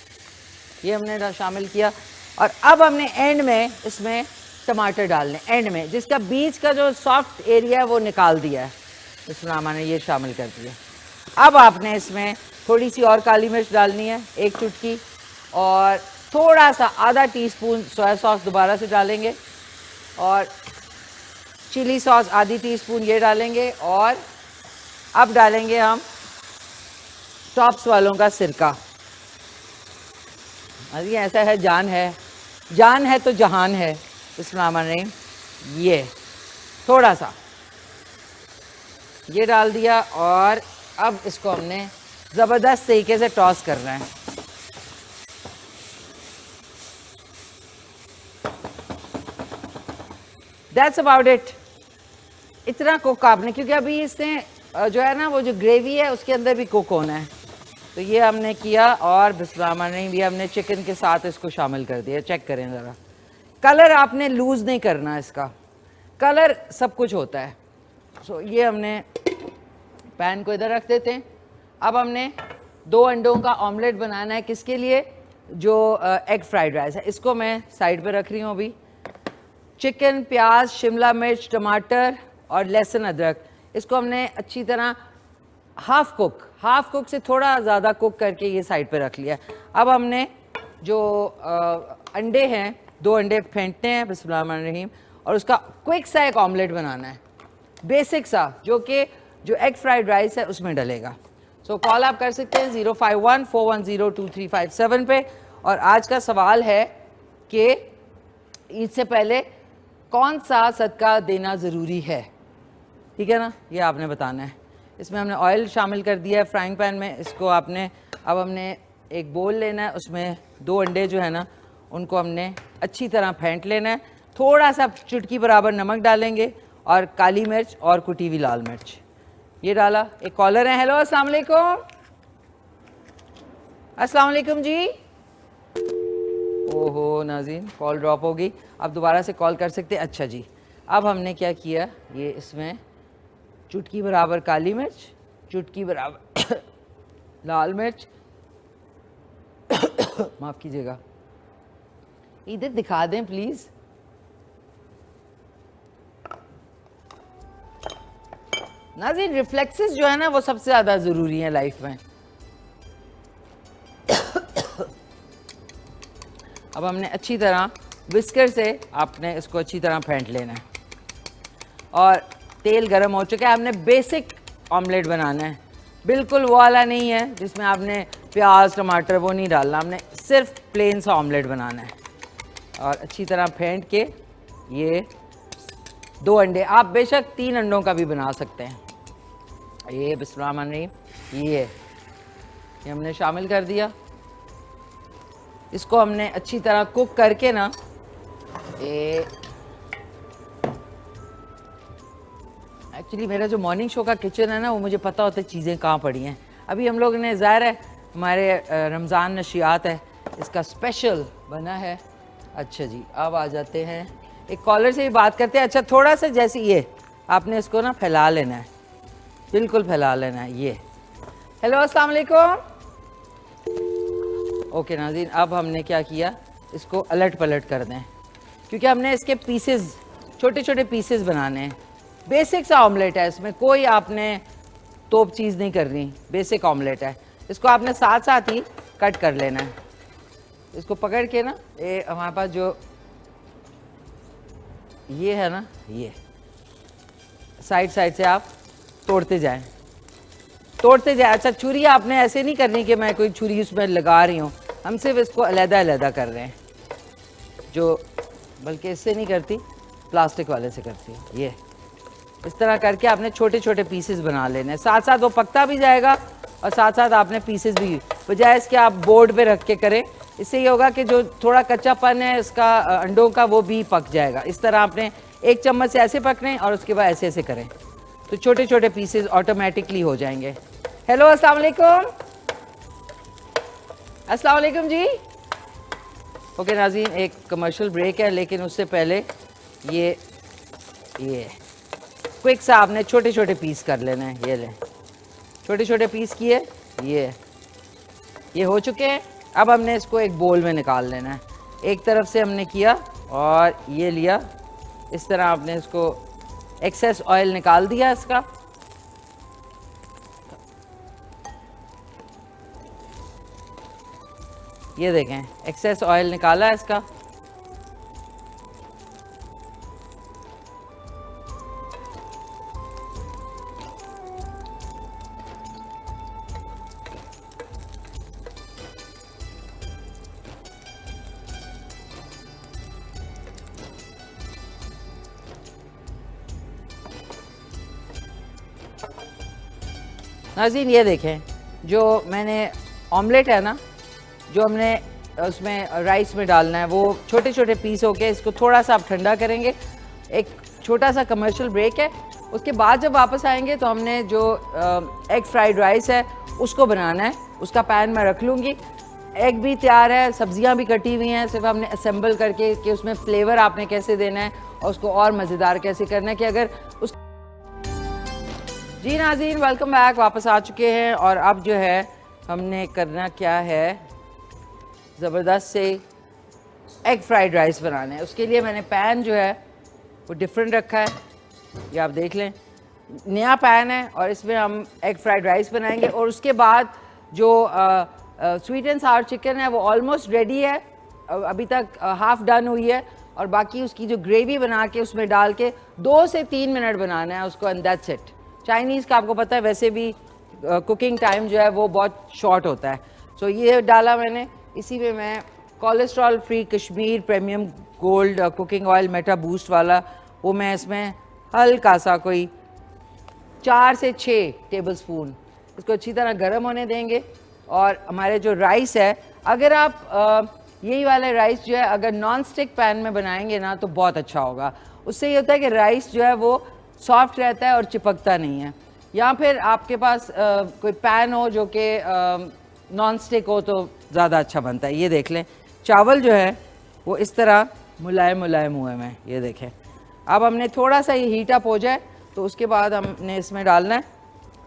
Speaker 2: ये हमने शामिल किया। और अब हमने एंड में इसमें टमाटर डालने, एंड में, जिसका बीच का जो सॉफ्ट एरिया है वो निकाल दिया है, इसमें हमने ये शामिल कर दिया। अब आपने इसमें थोड़ी सी और काली मिर्च डालनी है, 1 चुटकी, और थोड़ा सा आधा टीस्पून सोया सॉस दोबारा से डालेंगे, और चिली सॉस आधी टीस्पून ये डालेंगे, और अब डालेंगे हम टॉप्स वालों का सिरका। अरे ऐसा है, जान है तो जहान है। इसमें हमने ये थोड़ा सा ये डाल दिया, और अब इसको हमने ज़बरदस्त तरीके से टॉस करना है। That's about it. इतना कुक आपने, क्योंकि अभी इसने जो है ना, वो जो ग्रेवी है उसके अंदर भी कुक होना है, तो ये हमने किया। और बिस्मिल्लाह भी हमने चिकन के साथ इसको शामिल कर दिया। चेक करें ज़रा, कलर आपने लूज़ नहीं करना, इसका कलर सब कुछ होता है। सो ये हमने पैन को इधर रख देते हैं। अब हमने 2 अंडों का ऑमलेट बनाना है, किसके लिए, जो एग फ्राइड राइस है। इसको मैं साइड पे रख रही हूँ अभी। चिकन, प्याज, शिमला मिर्च, टमाटर और लहसुन अदरक, इसको हमने अच्छी तरह हाफ कुक से थोड़ा ज़्यादा कुक करके ये साइड पे रख लिया। अब हमने जो अंडे हैं, 2 अंडे फेंटते हैं बिस्मिल्लाहिर्रहमानिर्रहीम, और उसका क्विक सा एक ऑमलेट बनाना है, बेसिक सा, जो एग फ्राइड राइस है उसमें डलेगा। सो कॉल आप कर सकते हैं 051-410-2357 पे। और आज का सवाल है कि ईद से पहले कौन सा सदका देना ज़रूरी है, ठीक है ना, ये आपने बताना है। इसमें हमने ऑयल शामिल कर दिया है फ्राइंग पैन में। इसको आपने, अब हमने एक बोल लेना है, उसमें 2 अंडे जो है ना उनको हमने अच्छी तरह फेंट लेना है। थोड़ा सा चुटकी बराबर नमक डालेंगे, और काली मिर्च और कुटी हुई लाल मिर्च, ये डाला। एक कॉलर है, हेलो अस्सलाम वालेकुम। अस्सलाम वालेकुम जी। ओहो नाज़रीन, कॉल ड्रॉप हो गई, आप दोबारा से कॉल कर सकते हैं। अच्छा जी, अब हमने क्या किया, ये इसमें चुटकी बराबर काली मिर्च, चुटकी बराबर लाल मिर्च, माफ़ कीजिएगा, इधर दिखा दें प्लीज़। नाज़रीन, रिफ्लेक्सेस जो है ना वो सबसे ज़्यादा ज़रूरी है लाइफ में। अब हमने अच्छी तरह विस्कर से आपने इसको अच्छी तरह फेंट लेना है, और तेल गरम हो चुका है। हमने बेसिक ऑमलेट बनाना है, बिल्कुल वो वाला नहीं है जिसमें आपने प्याज टमाटर वो नहीं डालना, हमने सिर्फ प्लेन सा ऑमलेट बनाना है। और अच्छी तरह फेंट के ये 2 अंडे, आप बेशक 3 अंडों का भी बना सकते हैं। ये बिस्मिल्लाहिर्रहमानिर्रहीम, ये हमने शामिल कर दिया। इसको हमने अच्छी तरह कुक करके ना, ये एक्चुअली मेरा जो मॉर्निंग शो का किचन है ना, वो मुझे पता होता है चीज़ें कहाँ पड़ी हैं। अभी हम लोग ने, ज़ाहिर है हमारे रमज़ान नशियात है, इसका स्पेशल बना है। अच्छा जी, अब आ जाते हैं, एक कॉलर से भी बात करते हैं। अच्छा, थोड़ा सा जैसे ये आपने इसको ना फैला लेना है, बिल्कुल फैला लेना है। ये हेलो, अस्सलाम वालेकुम। ओके नाज़रीन, अब हमने क्या किया, इसको अलट पलट कर दें, क्योंकि हमने इसके पीसेस, छोटे छोटे पीसेस बनाने हैं। बेसिक सा ऑमलेट है, इसमें कोई आपने तोप चीज़ नहीं करनी, बेसिक ऑमलेट है। इसको आपने साथ साथ ही कट कर लेना है। इसको पकड़ के ना, ये हमारे पास जो ये है ना, ये साइड साइड से आप तोड़ते जाएं, तोड़ते जाएं। अच्छा, छुरी आपने ऐसे नहीं करनी कि मैं कोई छुरी उसमें लगा रही हूँ, हम सिर्फ इसको अलग-अलग कर रहे हैं, जो बल्कि इससे नहीं करती, प्लास्टिक वाले से करती है। ये इस तरह करके आपने छोटे छोटे पीसेस बना लेने हैं, साथ साथ वो पकता भी जाएगा और साथ साथ आपने पीसेस भी, बजाय इसके आप बोर्ड पे रख के करें। इससे ये होगा कि जो थोड़ा कच्चापन है इसका अंडों का, वो भी पक जाएगा। इस तरह आपने 1 चम्मच से ऐसे पकड़ें और उसके बाद ऐसे ऐसे करें, तो छोटे छोटे पीसेस ऑटोमेटिकली हो जाएंगे। हेलो, अस्सलाम वालेकुम। अस्सलाम वालेकुम जी। ओके नाज़रीन, एक कमर्शियल ब्रेक है, लेकिन उससे पहले ये क्विक सा आपने छोटे छोटे पीस कर लेना है। ये लें, छोटे छोटे पीस किए, ये हो चुके हैं। अब हमने इसको एक बोल में निकाल लेना है। एक तरफ से हमने किया और ये लिया, इस तरह आपने इसको एक्सेस ऑयल निकाल दिया इसका। ये देखें, एक्सेस ऑयल निकाला है इसका। नाज़रीन, ये देखें, जो मैंने ऑमलेट है ना, जो हमने उसमें राइस में डालना है, वो छोटे छोटे पीस होके, इसको थोड़ा सा आप ठंडा करेंगे। एक छोटा सा कमर्शियल ब्रेक है, उसके बाद जब वापस आएंगे तो हमने जो एग फ्राइड राइस है उसको बनाना है। उसका पैन मैं रख लूँगी, एग भी तैयार है, सब्जियां भी कटी हुई हैं, सिर्फ हमने असेंबल करके कि उसमें फ्लेवर आपने कैसे देना है और उसको और मज़ेदार कैसे करना है कि अगर उस। जी नाज़रीन, वेलकम बैक, वापस आ चुके हैं। और अब जो है हमने करना क्या है, ज़बरदस्त से एग फ्राइड राइस बनाने हैं। उसके लिए मैंने पैन जो है वो डिफरेंट रखा है, ये आप देख लें, नया पैन है और इसमें हम एग फ्राइड राइस बनाएंगे। और उसके बाद जो स्वीट एंड सावर चिकन है वो ऑलमोस्ट रेडी है, अभी तक हाफ डन हुई है, और बाकी उसकी जो ग्रेवी बना के उसमें डाल के 2 से 3 मिनट बनाना है उसको, एंड दैट्स इट। चाइनीज़ का आपको पता है वैसे भी कुकिंग टाइम जो है वो बहुत शॉर्ट होता है। सो ये डाला मैंने, इसी में मैं cholesterol free Kashmir premium gold cooking oil Meta boost वाला, वो मैं इसमें हल्का सा कोई 4 से 6 टेबल स्पून इसको अच्छी तरह गर्म होने देंगे। और हमारे जो राइस है, अगर आप यही वाला राइस जो है अगर नॉन स्टिक पैन में बनाएंगे ना तो बहुत अच्छा होगा। उससे ये होता है कि राइस जो है वो सॉफ्ट रहता है और चिपकता नहीं है। या फिर आपके पास कोई पैन हो जो कि नॉन स्टिक हो तो ज़्यादा अच्छा बनता है। ये देख लें, चावल जो है वो इस तरह मुलायम मुलायम हुए हैं, ये देखें। अब हमने थोड़ा सा ये हीट अप हो जाए तो उसके बाद हमने इसमें डालना है।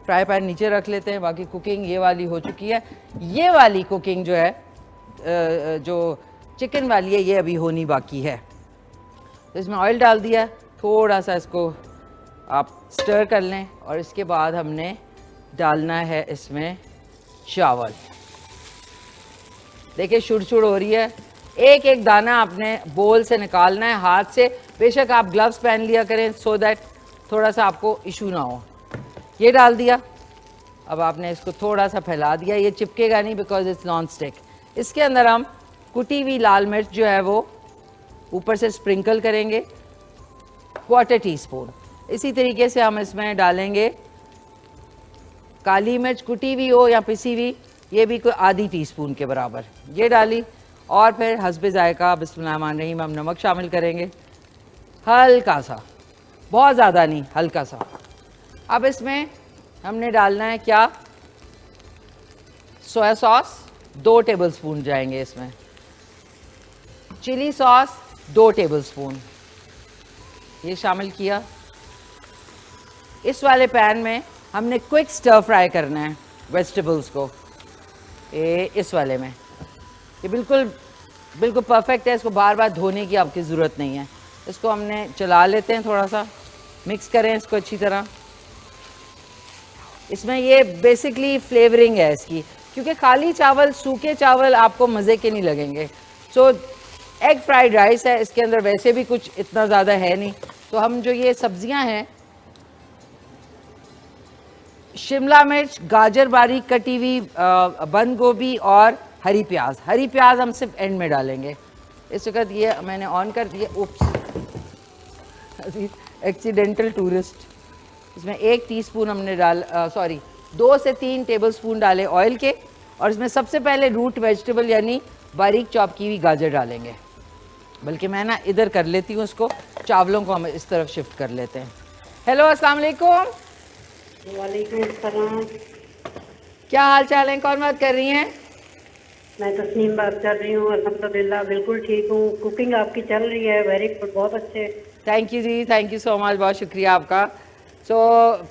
Speaker 2: फ्राई पैन नीचे रख लेते हैं, बाकी कुकिंग ये वाली हो चुकी है। ये वाली कुकिंग जो है जो चिकन वाली है ये अभी होनी बाकी है। तो इसमें ऑयल डाल दिया, थोड़ा सा इसको आप स्टर कर लें और इसके बाद हमने डालना है इसमें चावल। देखिए शुड़ हो रही है, एक एक दाना आपने बोल से निकालना है हाथ से। बेशक आप ग्लव्स पहन लिया करें सो दैट थोड़ा सा आपको इशू ना हो। ये डाल दिया, अब आपने इसको थोड़ा सा फैला दिया, ये चिपकेगा नहीं बिकॉज इट्स नॉन स्टिक। इसके अंदर हम कुटी हुई लाल मिर्च जो है वो ऊपर से स्प्रिंकल करेंगे, क्वार्टर टीस्पून। इसी तरीके से हम इसमें डालेंगे काली मिर्च, कुटी हुई हो या पिसी हुई, ये भी कोई आधी टीस्पून के बराबर ये डाली। और फिर हस्बे जायका बिस्मिल्लाहिर्रहमानिर्रहीम हम नमक शामिल करेंगे, हल्का सा, बहुत ज़्यादा नहीं, हल्का सा। अब इसमें हमने डालना है क्या, सोया सॉस 2 टेबलस्पून जाएंगे इसमें, चिली सॉस 2 टेबलस्पून, ये शामिल किया। इस वाले पैन में हमने क्विक स्टर फ्राई करना है वेजिटेबल्स को, इस वाले में। ये बिल्कुल बिल्कुल परफेक्ट है, इसको बार बार धोने की आपकी ज़रूरत नहीं है। इसको हमने चला लेते हैं, थोड़ा सा मिक्स करें इसको अच्छी तरह। इसमें ये बेसिकली फ्लेवरिंग है इसकी, क्योंकि खाली चावल, सूखे चावल आपको मज़े के नहीं लगेंगे। सो एग फ्राइड राइस है, इसके अंदर वैसे भी कुछ इतना ज़्यादा है नहीं। तो हम जो ये सब्जियां हैं, शिमला मिर्च, गाजर बारीक कटी हुई, बंद गोभी और हरी प्याज। हरी प्याज हम सिर्फ एंड में डालेंगे। इस वक्त ये मैंने ऑन कर दिया, उप्स, एक्सीडेंटल टूरिस्ट। इसमें 1 टीस्पून हमने 2 से 3 टेबलस्पून डाले ऑयल के, और इसमें सबसे पहले रूट वेजिटेबल यानी बारीक चॉप की हुई गाजर डालेंगे। बल्कि मैं ना इधर कर लेती हूँ इसको, चावलों को हम इस तरफ शिफ्ट कर लेते हैं। हेलो, अस्सलाम वालेकुम।
Speaker 8: वालेकुम सलाम।
Speaker 2: क्या हाल चाल है, कौन बात कर रही हैं?
Speaker 8: मैं तस्नीम बात कर रही हूँ। अल्हम्दुलिल्लाह बिल्कुल ठीक हूँ। कुकिंग आपकी चल रही है, वेरी गुड, बहुत अच्छे।
Speaker 2: थैंक यू जी, थैंक यू सो मच, बहुत शुक्रिया आपका। सो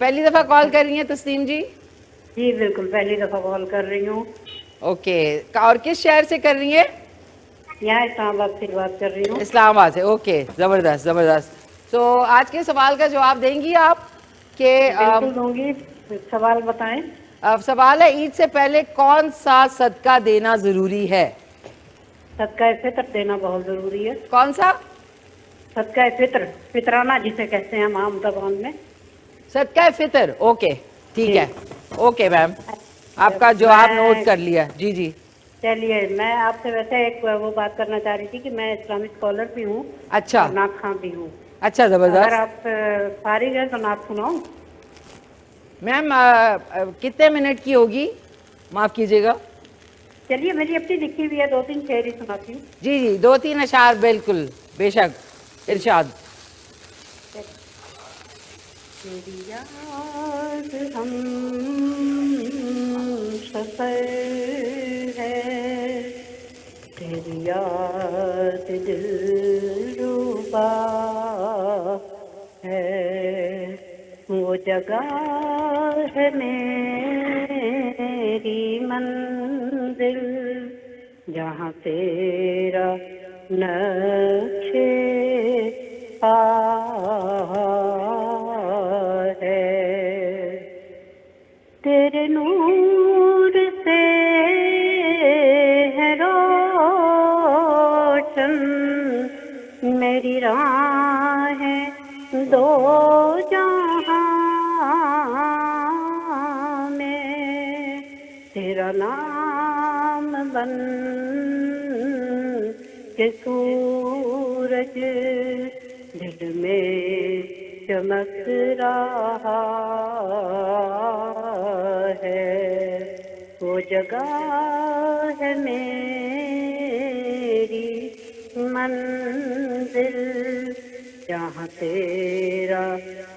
Speaker 2: पहली दफ़ा कॉल कर रही हैं तस्नीम जी?
Speaker 8: जी बिल्कुल, पहली दफ़ा कॉल कर रही हूँ।
Speaker 2: ओके, और किस शहर से कर रही हैं?
Speaker 8: यहाँ इस्लामाबाद से बात कर रही हूँ।
Speaker 2: इस्लामाबाद से, ओके, ज़बरदस्त ज़बरदस्त। तो आज के सवाल का जवाब देंगी आप कि?
Speaker 8: बिल्कुल दूंगी, सवाल बताएं।
Speaker 2: सवाल है, ईद से पहले कौन सा सदका देना ज़रूरी है?
Speaker 8: सदका फितर देना बहुत ज़रूरी है।
Speaker 2: कौन सा?
Speaker 8: सदका फितर, फितराना जिसे कहते हैं हम आम जबान में।
Speaker 2: सदका फितर, ओके, ठीक है, ओके मैम, आपका जवाब नोट कर लिया। जी जी,
Speaker 8: चलिए, मैं आपसे वैसे एक वो बात करना चाह रही थी कि मैं इस्लामिक स्कॉलर भी हूँ,
Speaker 2: अच्छा,
Speaker 8: नात खां भी हूँ।
Speaker 2: अच्छा,
Speaker 8: अगर
Speaker 2: ज़बरदस्त।
Speaker 8: आप फारिग है तो नात सुनाओ।
Speaker 2: मैम कितने मिनट की होगी, माफ़ कीजिएगा?
Speaker 8: चलिए, मेरी अपनी लिखी हुई है, 2-3 शेर ही सुनाती हूँ।
Speaker 2: जी जी, 2-3 अशार, बिल्कुल, बेशक, इरशाद।
Speaker 8: तेरी याद हम सफर है, तेरी याद दिलरुबा है, वो जगह है मेरी मंजिल जहाँ तेरा नक्शे पा है, तेरे नूर से है रोशन मेरी राहें दो जहां में, तेरा नाम बन के सूरज दिल में चमक रहा है, वो जगह है मेरी मंजिल जहाँ तेरा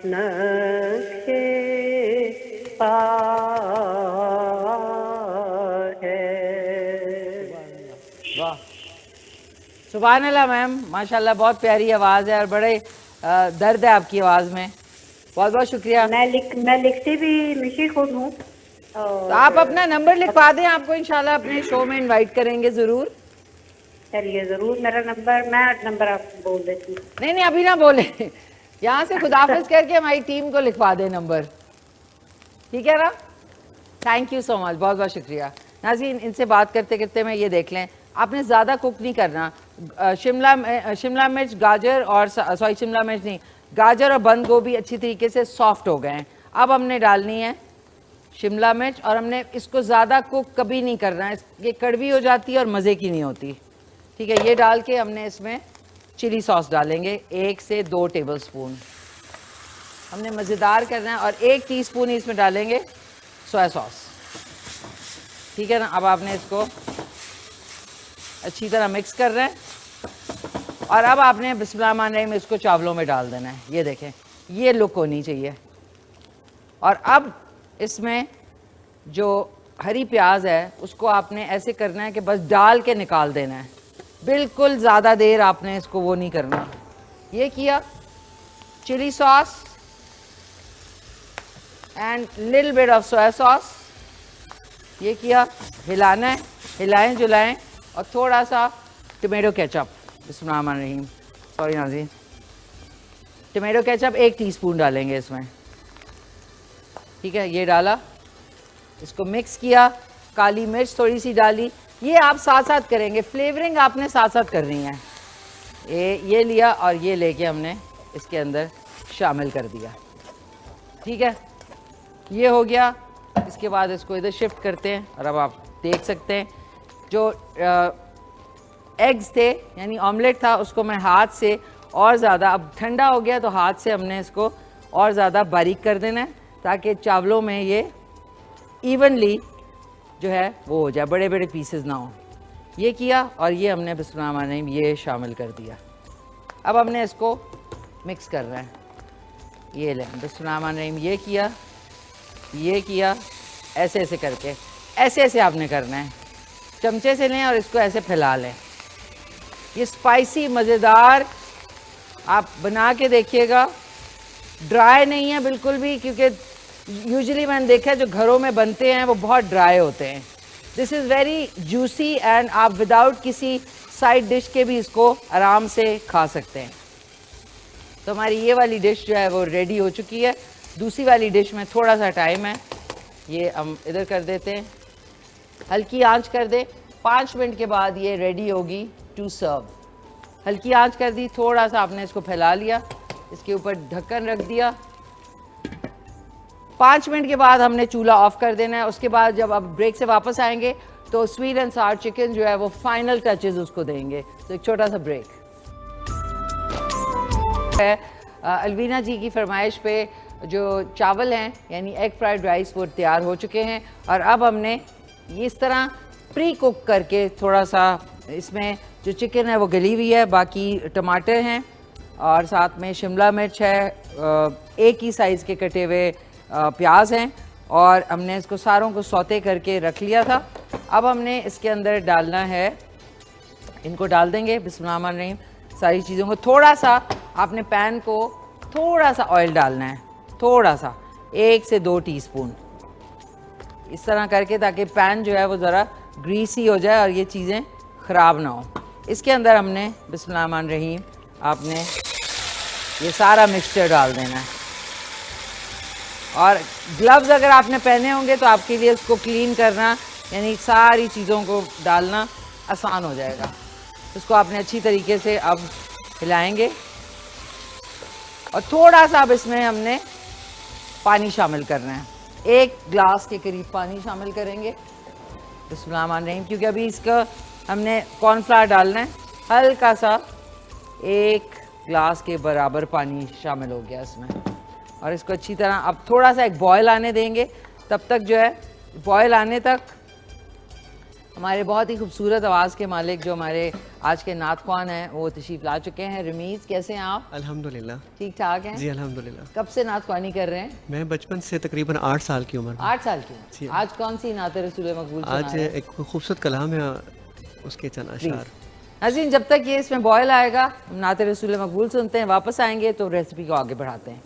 Speaker 8: नक्शे पा है।
Speaker 2: वाह, सुभान अल्लाह मैम, माशाल्लाह, बहुत प्यारी आवाज़ है और बड़े दर्द है आपकी आवाज़ में। बहुत बहुत शुक्रिया।
Speaker 8: मैं लिखती भी मिशी खुद हूँ।
Speaker 2: तो आप अपना नंबर लिखवा दें, आपको इंशाल्लाह अपने शो में इनवाइट करेंगे ज़रूर।
Speaker 8: चलिए ज़रूर, मेरा नंबर आपको बोल देती हूँ।
Speaker 2: नहीं नहीं, अभी ना बोले, यहाँ से खुदाफिज करके हमारी टीम को लिखवा दें नंबर, ठीक है ना? थैंक यू सो मच, बहुत बहुत शुक्रिया। नाज़रीन, इनसे बात करते करते मैं ये देख लें, आपने ज़्यादा कुक नहीं करना। शिमला मिर्च, गाजर और शिमला मिर्च नहीं, गाजर और बंद गोभी अच्छी तरीके से सॉफ्ट हो गए हैं। अब हमने डालनी है शिमला मिर्च, और हमने इसको ज़्यादा कुक कभी नहीं करना है, ये कड़वी हो जाती है और मज़े की नहीं होती। ठीक है, ये डाल के हमने इसमें चिली सॉस डालेंगे 1 से 2 टेबलस्पून। हमने मज़ेदार करना है। और 1 टीस्पून ही इसमें डालेंगे सोया सॉस, ठीक है ना। अब आपने इसको अच्छी तरह मिक्स कर रहे हैं और अब आपने बिस्मिल्लाह रहमान रहीम इसको चावलों में डाल देना है। ये देखें, ये लुक होनी चाहिए। और अब इसमें जो हरी प्याज है उसको आपने ऐसे करना है कि बस डाल के निकाल देना है, बिल्कुल ज़्यादा देर आपने इसको वो नहीं करना। ये किया, chilli sauce and little bit of soya sauce, ये किया, हिलाना है, हिलाएं जुलाएं। और थोड़ा सा टमाटो केचप, बिस्मिल्लाह रहमान रहीम, सॉरी नाज़रीन, टमाटो केचप 1 टीस्पून डालेंगे इसमें, ठीक है। ये डाला, इसको मिक्स किया, काली मिर्च थोड़ी सी डाली। ये आप साथ साथ करेंगे, फ्लेवरिंग आपने साथ साथ करनी है। ये लिया और ये लेके हमने इसके अंदर शामिल कर दिया, ठीक है। ये हो गया। इसके बाद इसको इधर शिफ्ट करते हैं और अब आप देख सकते हैं जो एग्स थे यानी ऑमलेट था उसको मैं हाथ से और ज़्यादा, अब ठंडा हो गया तो हाथ से हमने इसको और ज़्यादा बारीक कर देना है ताकि चावलों में ये इवनली जो है वो हो जाए, बड़े बड़े पीसेस ना हो। ये किया और ये हमने बिस्मिल्लाह रहमान रहीम ये शामिल कर दिया। अब हमने इसको मिक्स करना है। ये लें, बिस्मिल्लाह रहमान रहीम, ये किया, ऐसे ऐसे करके, ऐसे ऐसे आपने करना है। चमचे से लें और इसको ऐसे फैला लें। ये स्पाइसी मज़ेदार आप बना के देखिएगा, ड्राई नहीं है बिल्कुल भी, क्योंकि यूजुअली मैंने देखा है जो घरों में बनते हैं वो बहुत ड्राई होते हैं। This is very juicy and आप विदाउट किसी साइड डिश के भी इसको आराम से खा सकते हैं। तो हमारी ये वाली डिश जो है वो रेडी हो चुकी है। दूसरी वाली डिश में थोड़ा सा टाइम है, ये हम इधर कर देते हैं, हल्की आंच कर दें। 5 मिनट के बाद ये रेडी होगी टू सर्व। हल्की आंच कर दी, थोड़ा सा आपने इसको फैला लिया, इसके ऊपर ढक्कन रख दिया। 5 मिनट के बाद हमने चूल्हा ऑफ कर देना है। उसके बाद जब आप ब्रेक से वापस आएंगे तो स्वीट एंड सावर चिकन जो है वो फाइनल टचेस उसको देंगे। तो एक छोटा सा ब्रेक है। अलवीना जी की फरमाइश पे जो चावल हैं यानी एग फ्राइड राइस वो तैयार हो चुके हैं और अब हमने इस तरह प्री कुक करके थोड़ा सा इसमें जो चिकन है वो गली हुई है, बाकी टमाटर हैं और साथ में शिमला मिर्च है, एक ही साइज़ के कटे हुए प्याज हैं और हमने इसको सारों को सौते करके रख लिया था। अब हमने इसके अंदर डालना है, इनको डाल देंगे बिस्मिल्लाह रहमान रहीम सारी चीज़ों को। थोड़ा सा आपने पैन को थोड़ा सा ऑयल डालना है, थोड़ा सा 1 से 2 टीस्पून इस तरह करके, ताकि पैन जो है वो ज़रा ग्रीसी हो जाए और ये चीज़ें ख़राब ना हो। इसके अंदर हमने बिस्मिल्लाह रहमान रहीम आपने ये सारा मिक्सचर डाल देना है और ग्लव्स अगर आपने पहने होंगे तो आपके लिए उसको क्लीन करना यानी सारी चीज़ों को डालना आसान हो जाएगा। इसको आपने अच्छी तरीके से अब हिलाएंगे और थोड़ा सा अब इसमें हमने पानी शामिल करना है, 1 गिलास के करीब पानी शामिल करेंगे बिस्मिल्लाह रहमान रहीम, क्योंकि अभी इसका हमने कॉर्नफ्लावर डालना है। हल्का सा 1 गिलास के बराबर पानी शामिल हो गया इसमें और इसको अच्छी तरह अब थोड़ा सा एक बॉयल आने देंगे। तब तक जो है बॉयल आने तक हमारे बहुत ही खूबसूरत आवाज़ के मालिक जो हमारे आज के नात ख्वान हैं वो तशरीफ़ ला चुके हैं। रमीज़, कैसे हैं आप?
Speaker 9: अल्हम्दुलिल्लाह
Speaker 2: ठीक ठाक हैं
Speaker 9: जी, अल्हम्दुलिल्लाह।
Speaker 2: कब से नात ख्वानी कर रहे हैं?
Speaker 9: मैं बचपन से तकरीबन 8 साल की उम्र में।
Speaker 2: 8 साल की।
Speaker 9: जी।
Speaker 2: आज कौन सी नात रसूल मकबूल सुना
Speaker 9: आज
Speaker 2: रहे हैं?
Speaker 9: एक खूबसूरत कलाम है उसके चंद अशार।
Speaker 2: नाज़रीन, जब तक ये इसमें बॉयल आएगा हम नात रसूल मकबूल सुनते हैं, वापस आएंगे तो रेसिपी को आगे बढ़ाते हैं।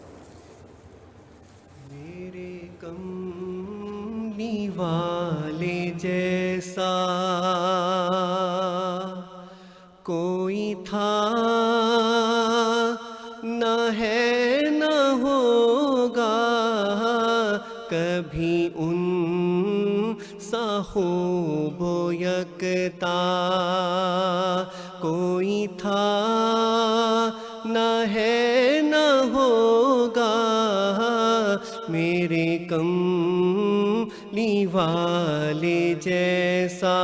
Speaker 9: मेरे कमली वाले जैसा कोई था न है न होगा कभी उन सा खूबो यकता, कोई था न है न होगा मेरे कमली वाले जैसा।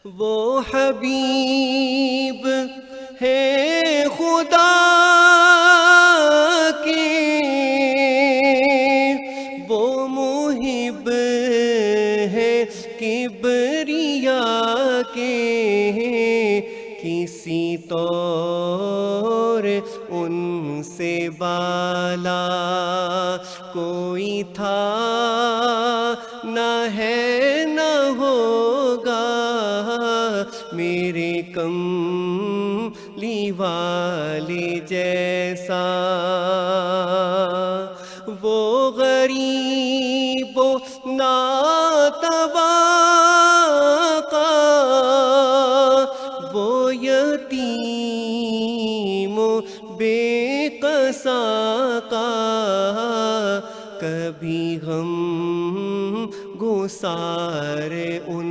Speaker 9: वो है हबीब है खुदा के, वो मुहिब है किबरिया के, किसी तौर उनसे बाला कोई था न है न होगा, मेरे कमली वाले जैसा। वो गरीबो नातवा का, वो यतीम बेकसा का, कभी गम गुसार उन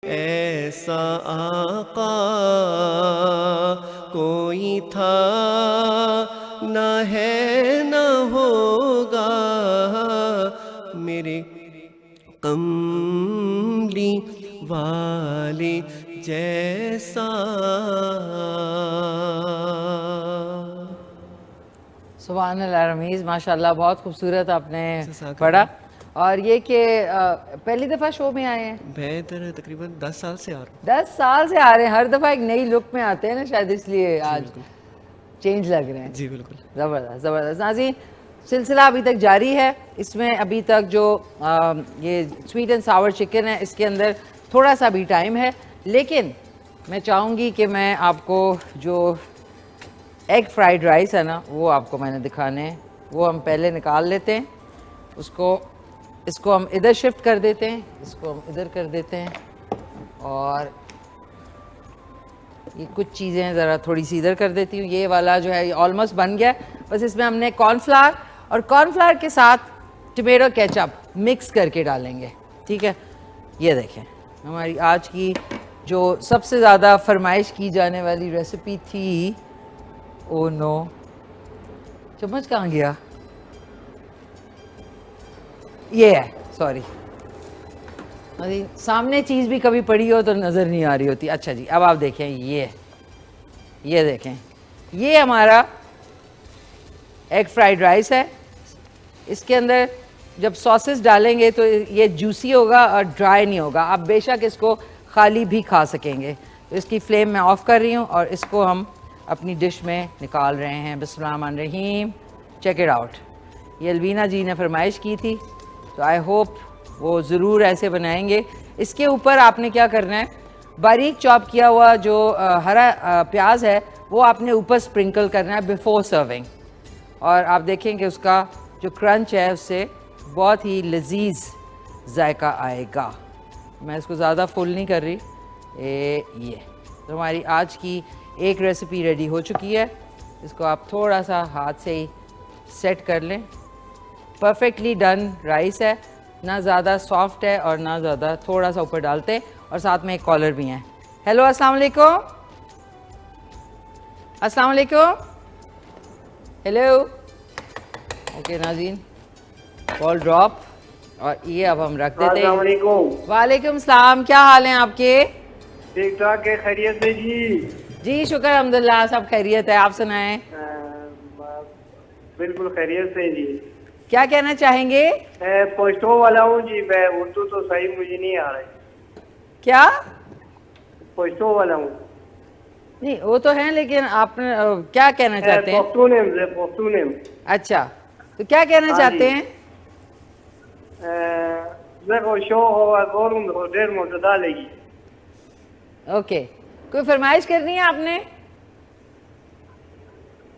Speaker 9: ऐसा आका कोई था न है न होगा, मेरे कमली वाले जैसा।
Speaker 2: सुभान अल्लाह रमीज़, माशाल्लाह बहुत खूबसूरत आपने पढ़ा। और ये कि पहली दफ़ा शो में आए हैं?
Speaker 9: मैं इधर तकरीबन 10 साल से आ रहा हूँ।
Speaker 2: 10 साल से आ रहे हैं, हर दफ़ा एक नई लुक में आते हैं ना, शायद इसलिए आज चेंज लग रहे हैं।
Speaker 9: जी बिल्कुल,
Speaker 2: ज़बरदस्त ज़बरदस्त। नाज़रीन, सिलसिला अभी तक जारी है। इसमें अभी तक जो ये स्वीट एंड सावर चिकन है, इसके अंदर थोड़ा सा भी टाइम है, लेकिन मैं चाहूँगी कि मैं आपको जो एग फ्राइड राइस है ना, वो आपको मैंने दिखाने हैं। वो हम पहले निकाल लेते हैं उसको, इसको हम इधर शिफ्ट कर देते हैं, इसको हम इधर कर देते हैं, और ये कुछ चीज़ें ज़रा थोड़ी सी इधर कर देती हूँ। ये वाला जो है ये ऑलमोस्ट बन गया है। बस इसमें हमने कॉर्नफ्लावर और कॉर्नफ्लावर के साथ टमेटो केचप मिक्स करके डालेंगे, ठीक है। ये देखें, हमारी आज की जो सबसे ज़्यादा फरमाइश की जाने वाली रेसिपी थी, ओ नो, चम्मच कहाँ गया? ये है, सॉरी। अरे सामने चीज़ भी कभी पड़ी हो तो नज़र नहीं आ रही होती। अच्छा जी, अब आप देखें, ये देखें, ये हमारा एग फ्राइड राइस है। इसके अंदर जब सॉसेस डालेंगे तो ये जूसी होगा और ड्राई नहीं होगा। आप बेशक इसको खाली भी खा सकेंगे। तो इसकी फ्लेम मैं ऑफ़ कर रही हूँ और इसको हम अपनी डिश में निकाल रहे हैं। बिस्मिल्लाहिर्रहमानिर्रहीम। Check it out. ये अलवीना जी ने फरमाइश की थी, तो आई होप वो ज़रूर ऐसे बनाएंगे। इसके ऊपर आपने क्या करना है, बारीक चॉप किया हुआ जो हरा प्याज है वो आपने ऊपर स्प्रिंकल करना है बिफोर सर्विंग, और आप देखें कि उसका जो क्रंच है उससे बहुत ही लजीज जायका आएगा। मैं इसको ज़्यादा फुल नहीं कर रही। ये तो हमारी आज की एक रेसिपी रेडी हो चुकी है। इसको आप थोड़ा सा हाथ से ही सेट कर लें। परफेक्टली डन राइस है, ना ज़्यादा सॉफ्ट है और ना ज़्यादा, थोड़ा सा ऊपर डालते हैं, और साथ में एक कॉलर भी है। हेलो, अस्सलाम वालेकुम। अस्सलाम वालेकुम। हेलो। ओके नाज़रीन, कॉल ड्रॉप, और ये अब हम रख देते हैं। वालेकुम सलाम, क्या हाल हैं आपके?
Speaker 4: ठीक ठाक है, खैरियत से जी?
Speaker 2: जी शुक्र अल्हम्दुलिल्लाह, सब खैरियत है। आप सुनाएं।
Speaker 4: बिल्कुल खैरियत से जी।
Speaker 2: क्या कहना चाहेंगे?
Speaker 4: पोस्टो वाला हूँ जी मैं, उर्दू तो सही मुझे नहीं आ रहा है।
Speaker 2: क्या?
Speaker 4: पोस्टो वाला हूँ।
Speaker 2: नहीं वो तो है, लेकिन आप क्या कहना चाहते हैं?
Speaker 4: पख्तून।
Speaker 2: अच्छा, तो क्या कहना चाहते हैं?
Speaker 4: देखो शो और गोरुम डेढ़ मोजदा लेगी।
Speaker 2: ओके, कोई फरमाइश करनी है आपने?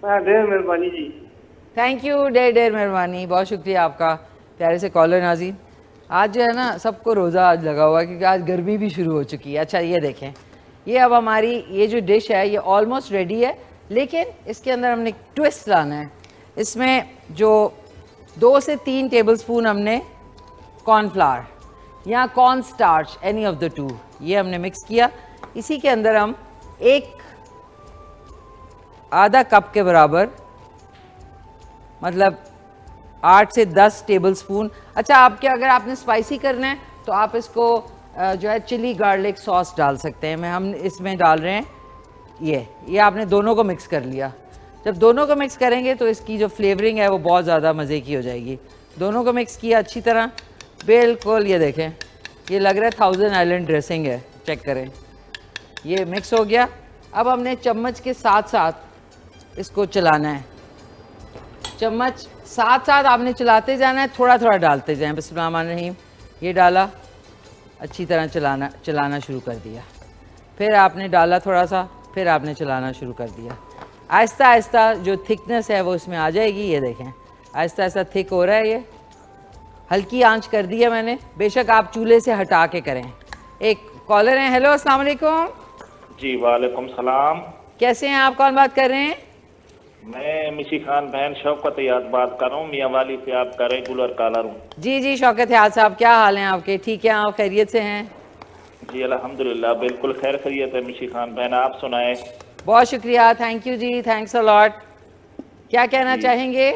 Speaker 4: ढेर मेहरबानी जी।
Speaker 2: थैंक यू, ढेर ढेर मेहरबानी, बहुत शुक्रिया आपका प्यारे से कॉलर नाज़रीन। आज जो है ना सबको रोज़ा आज लगा हुआ है क्योंकि आज गर्मी भी शुरू हो चुकी है। अच्छा ये देखें, ये अब हमारी ये जो डिश है ये ऑलमोस्ट रेडी है, लेकिन इसके अंदर हमने एक ट्विस्ट लाना है। इसमें जो 2 से 3 टेबलस्पून हमने कॉर्नफ्लावर या corn starch, any of the two, ये हमने मिक्स किया। इसी के अंदर हम एक आधा कप के बराबर, मतलब 8 से 10 टेबलस्पून। अच्छा, आपके अगर आपने स्पाइसी करना है तो आप इसको जो है चिली गार्लिक सॉस डाल सकते हैं। हम इसमें डाल रहे हैं ये आपने दोनों को मिक्स कर लिया। जब दोनों को मिक्स करेंगे तो इसकी जो फ्लेवरिंग है वो बहुत ज़्यादा मज़े की हो जाएगी। दोनों को मिक्स किया अच्छी तरह, बिल्कुल ये देखें, ये लग रहा है 1000 आइलैंड ड्रेसिंग है, चेक करें। ये मिक्स हो गया। अब हमने चम्मच के साथ साथ इसको चलाना है, चम्मच साथ साथ आपने चलाते जाना है, थोड़ा थोड़ा डालते जाएं। बिस्मिल्लाहिर्रहमानिर्रहीम, ये डाला, अच्छी तरह चलाना शुरू कर दिया, फिर आपने डाला थोड़ा सा, फिर आपने चलाना शुरू कर दिया। आहिस्ता आहिस्ता जो थिकनेस है वो इसमें आ जाएगी। ये देखें आहिस्ता आहिस्ता थिक हो रहा है। ये हल्की आंच कर दी है मैंने, बेशक आप चूल्हे से हटा के करें। एक कॉलर हैं, हेलो अस्सलाम वालेकुम।
Speaker 10: जी वालेकुम सलाम।
Speaker 2: कैसे हैं आप, कौन बात कर रहे हैं?
Speaker 10: मैं मिशी खान बहन शौकत याद बात कर रहा हूँ, मियाँ वाली से आपका रेगुलर कॉलर हूँ।
Speaker 2: जी जी शौकत याद साहब, क्या हाल हैं आपके? ठीक है, आप खैरियत से हैं?
Speaker 10: जी अल्हम्दुलिल्लाह बिल्कुल खैर खैरियत है मिशी खान बहन, आप सुनाए?
Speaker 2: बहुत शुक्रिया, थैंक यू जी, थैंक्स अ लॉट। क्या कहना चाहेंगे?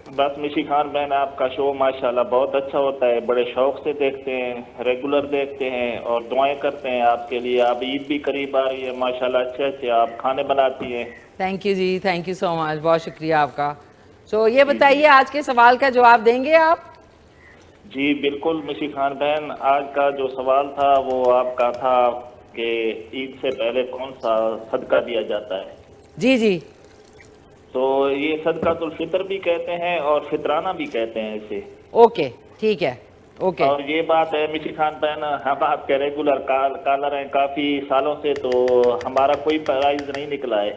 Speaker 10: बस मिशी खान बहन आपका शो माशाल्लाह बहुत अच्छा होता है, बड़े शौक से देखते हैं, रेगुलर देखते हैं और दुआएं करते हैं आपके लिए। अब ईद भी करीब आ रही है, माशाल्लाह अच्छे अच्छे आप खाने बनाती हैं।
Speaker 2: थैंक यू जी, थैंक यू सो मच, बहुत शुक्रिया आपका। सो ये बताइए, आज के सवाल का जवाब देंगे आप?
Speaker 10: जी बिल्कुल मिशी खान बहन, आज का जो सवाल था वो आपका था कि ईद से पहले कौन सा सदका दिया जाता है।
Speaker 2: जी जी,
Speaker 10: तो ये सदकातुल फितर भी कहते हैं और फितराना भी कहते हैं इसे।
Speaker 2: ओके ठीक है, ओके।
Speaker 10: और ये बात है मिशी खान बहन, हम आपके रेगुलर कॉलर हैं काफ़ी सालों से, तो हमारा कोई प्राइज नहीं निकला है।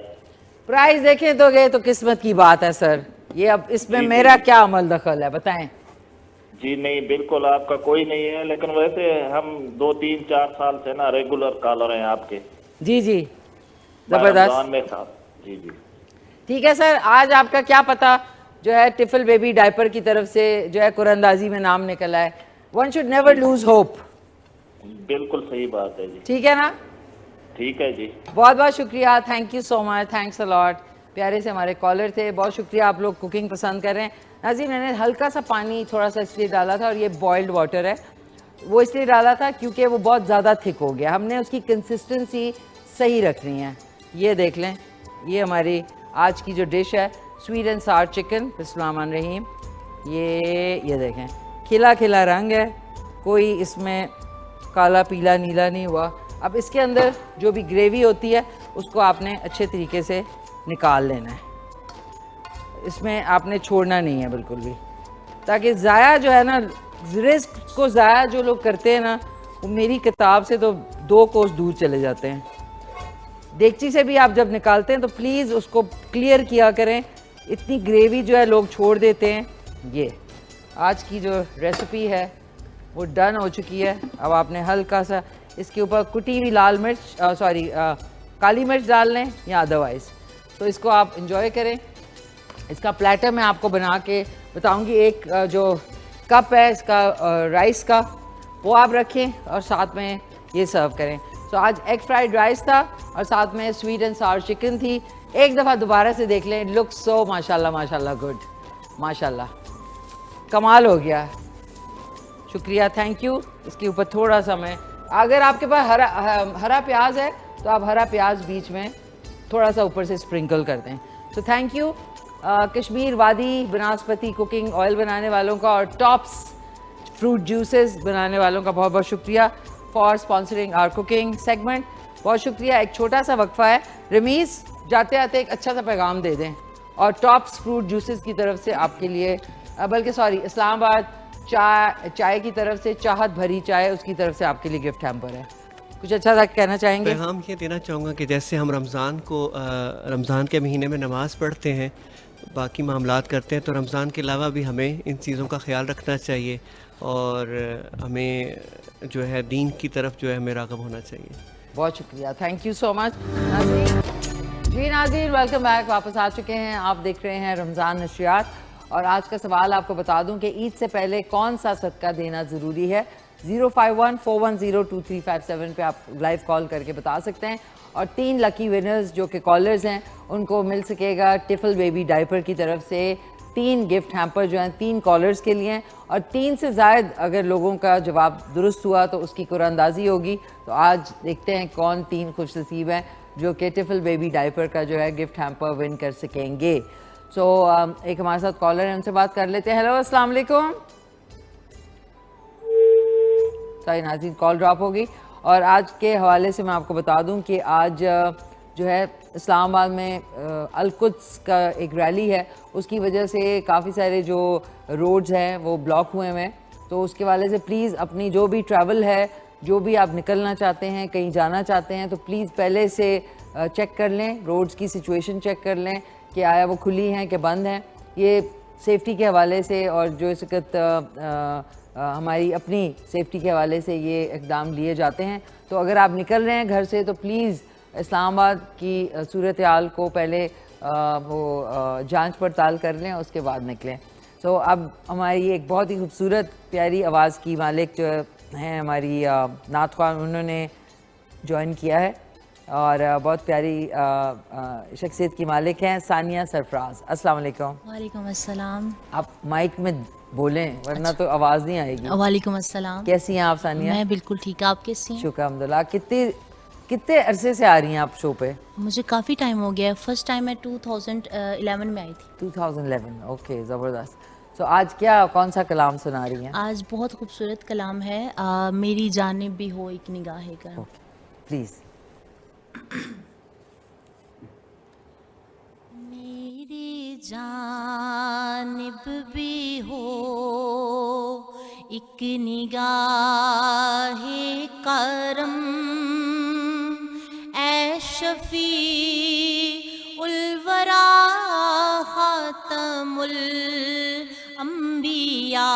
Speaker 2: प्राइज देखें तो गए तो किस्मत की बात है सर, ये अब इसमें मेरा क्या अमल दखल है बताएं?
Speaker 10: जी नहीं, बिल्कुल आपका कोई नहीं है, लेकिन वैसे हम 2, 3, 4 साल से ना रेगुलर कॉलर हैं आपके।
Speaker 2: जी जी, जबरदस्त
Speaker 10: में साहब। जी जी
Speaker 2: ठीक है सर। आज आपका क्या पता जो है टिफल बेबी डायपर की तरफ से जो है कुरंदाजी में नाम निकला है। One should never lose hope.
Speaker 10: बिल्कुल सही बात है जी।
Speaker 2: ठीक है ना?
Speaker 10: ठीक है जी,
Speaker 2: बहुत बहुत शुक्रिया, thank you so much, thanks a lot. प्यारे से हमारे कॉलर थे, बहुत शुक्रिया। आप लोग कुकिंग पसंद कर रहे हैं। नाज़रीन, मैंने हल्का सा पानी थोड़ा सा इसलिए डाला था, और ये बॉइल्ड वाटर है, वो इसलिए डाला था क्योंकि वो बहुत ज़्यादा थिक हो गया। हमने उसकी कंसिस्टेंसी सही रखनी है। ये देख लें, ये हमारी आज की जो डिश है स्वीट एंड सार चिकन। बिस्मिल्लाहिर्रहमानिर्रहीम। ये देखें, खिला खिला रंग है, कोई इसमें काला पीला नीला नहीं हुआ। अब इसके अंदर जो भी ग्रेवी होती है उसको आपने अच्छे तरीके से निकाल लेना है, इसमें आपने छोड़ना नहीं है बिल्कुल भी, ताकि ज़ाया जो है ना, रिस्क को ज़ाया जो लोग करते हैं ना, वो मेरी किताब से तो 2 कोस दूर चले जाते हैं। देगची से भी आप जब निकालते हैं तो प्लीज़ उसको क्लियर किया करें, इतनी ग्रेवी जो है लोग छोड़ देते हैं। ये आज की जो रेसिपी है वो डन हो चुकी है। अब आपने हल्का सा इसके ऊपर कुटी हुई लाल मिर्च, काली मिर्च डाल लें या अदरवाइज़, तो इसको आप इंजॉय करें। इसका प्लेटर मैं आपको बना के बताऊंगी। एक जो कप है इसका राइस का, वो आप रखें और साथ में ये सर्व करें। तो आज एग फ्राइड राइस था और साथ में स्वीट एंड सावर चिकन थी। एक दफ़ा दोबारा से देख लें, लुक सो माशाल्लाह माशाल्लाह गुड, माशाल्लाह कमाल हो गया। शुक्रिया, थैंक यू। इसके ऊपर थोड़ा सा मैं, अगर आपके पास हरा प्याज है तो आप हरा प्याज बीच में थोड़ा सा ऊपर से स्प्रिंकल कर दें। तो thank you Kashmir Vadi बनास्पति cooking oil बनाने वालों का और टॉप्स फ्रूट जूसेस बनाने वालों का बहुत बहुत शुक्रिया for sponsoring our cooking segment. बहुत शुक्रिया। एक छोटा सा वक्फा है। रमीज़ जाते आते एक अच्छा सा पैगाम दे दें और टॉप्स फ्रूट जूसेस की तरफ से आपके लिए, बल्कि सॉरी, इस्लामाबाद चाय की तरफ से चाहत भरी चाय, उसकी तरफ से आपके लिए गिफ्ट हैम्पर है। कुछ अच्छा सा कहना चाहेंगे?
Speaker 9: पैगाम ये देना चाहूँगा कि जैसे हम रमज़ान के महीने में नमाज़ पढ़ते हैं, बाकी मामलात करते हैं, तो रमज़ान के अलावा भी हमें इन चीज़ों का ख्याल रखना चाहिए और हमें जो है दीन की तरफ जो है हमें राग़ब होना चाहिए।
Speaker 2: बहुत शुक्रिया, थैंक यू सो मच। जी नाज़रीन, वेलकम बैक, वापस आ चुके हैं। आप देख रहे हैं रमज़ान नशरियात और आज का सवाल आपको बता दूं कि ईद से पहले कौन सा सदका देना ज़रूरी है। 051-410-2357 पे आप लाइव कॉल करके बता सकते हैं और 3 लकी विनर्स जो कि कॉलर्स हैं उनको मिल सकेगा टिफल बेबी डायपर की तरफ से 3 गिफ्ट हैम्पर जो हैं 3 कॉलर्स के लिए हैं और 3 से ज़ायद अगर लोगों का जवाब दुरुस्त हुआ तो उसकी कुरानंदाज़ी होगी। तो आज देखते हैं कौन 3 खुशनसीब हैं जो कि टिफल बेबी डायपर का जो है गिफ्ट हैम्पर विन कर सकेंगे। सो एक हमारे साथ कॉलर है, उनसे बात कर लेते हैं। हेलो, अस्सलाम वालेकुम। सॉरी नाज़रीन, कॉल ड्रॉप होगी। और आज के हवाले से मैं आपको बता दूं कि आज जो है इस्लामाबाद में अल-कुद्स का एक रैली है, उसकी वजह से काफ़ी सारे जो रोड्स हैं वो ब्लॉक हुए हैं। तो उसके वाले से प्लीज़ अपनी जो भी ट्रैवल है, जो भी आप निकलना चाहते हैं, कहीं जाना चाहते हैं, तो प्लीज़ पहले से चेक कर लें, रोड्स की सिचुएशन चेक कर लें कि आया वो खुली हैं कि बंद हैं। ये सेफ्टी के हवाले से और जो इस वक्त हमारी अपनी सेफ्टी के हवाले से ये इक़दाम लिए जाते हैं। तो अगर आप निकल रहे हैं घर से तो प्लीज़ इस्लामाबाद की सूरत हाल को पहले जांच पड़ताल कर लें, उसके बाद निकलें। सो अब हमारी एक बहुत ही खूबसूरत प्यारी आवाज़ की मालिक जो हैं हमारी नात ख़्वान, उन्होंने ज्वाइन किया है और बहुत प्यारी शख्सियत की मालिक हैं सानिया सरफराज। अस्सलाम वालेकुम।
Speaker 11: वालेकुम अस्सलाम।
Speaker 2: आप माइक में बोलें वरना तो आवाज़ नहीं आएगी।
Speaker 11: वालेकुम अस्सलाम।
Speaker 2: कैसी हैं आप सानिया?
Speaker 11: मैं बिल्कुल ठीक, आप कैसी हैं?
Speaker 2: शुक्र अल्हम्दुलिल्लाह। कितने अरसे से आ रही हैं आप शो पे?
Speaker 11: मुझे काफ़ी टाइम हो गया है। फर्स्ट टाइम मैं 2011 में आई थी।
Speaker 2: 2011, ओके, ज़बरदस्त। तो आज कौन सा कलाम सुना रही हैं?
Speaker 11: आज बहुत खूबसूरत कलाम है, मेरी जानिब भी हो एक निगाहे करम।
Speaker 2: प्लीज़।
Speaker 11: मेरी जानिब भी हो एक निगाहे करम, ऐ शफी उल वरा खातमुल अंबिया,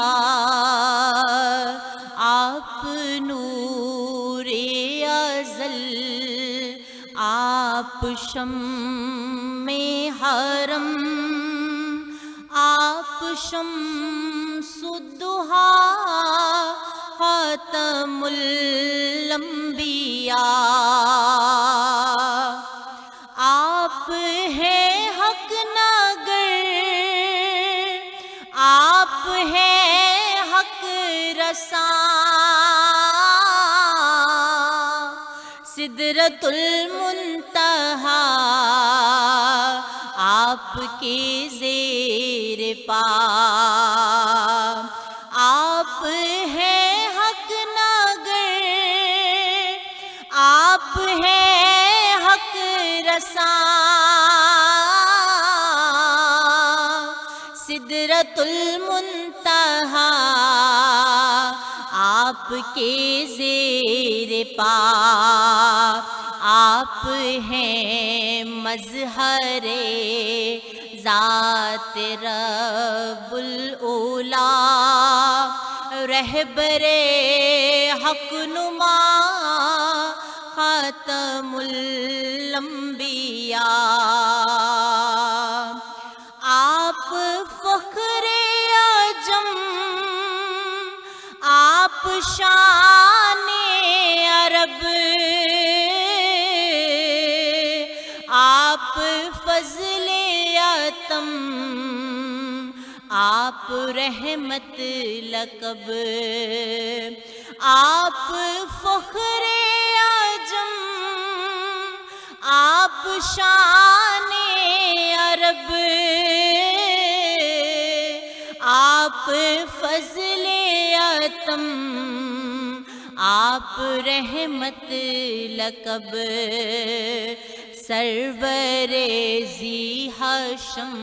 Speaker 11: आप नूरे अज़ल, आप शम्मे हरम, आप शम्सुद्दुहा खातमुल अंबिया, आप हैं हक नगर, आप हैं हक रसा, सिदरतुल मुंतहा आपके ज़ेर पा, आप हैं हक नगर, आप हैं हक रसा, सिदरतुल मुंतहा आपके ज़ेर पा, आप हैं मज़हरे ज़ात रब्बुल उला, रहबरे हक नुमा खातमुल अंबिया, आप फ़ख्रे आजम, आप शाने अरब, आप फ़ज़ले अतम, आप रहमत लक़ब, आप फ़ख्रे आजम, आप शाने अरब, आप फ़ज़ले अतम, आप रहमत लक़ब, सरवरे ज़ी हशम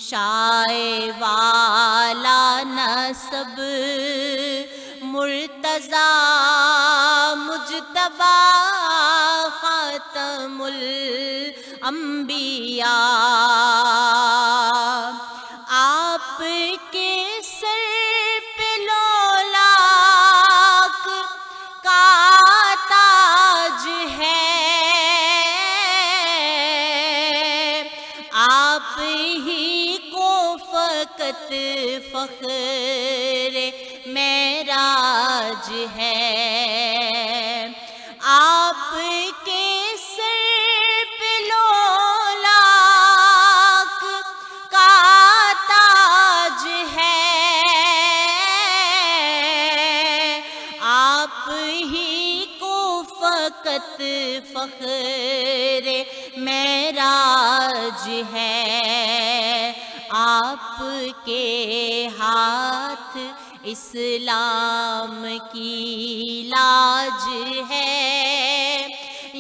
Speaker 11: शाए वाला नसब मुर्तज़ा मुजतबा ख़ातमुल अंबिया आपके सर पे लोलाक का ताज है, आप ही को फ़क़त फ़ख़्र मेराज है। आपके सर पे लोलाक का ताज है, आप ही को फ़क़त फ़ख़्र मेराज है। आपके हाथ इस्लाम की लाज है,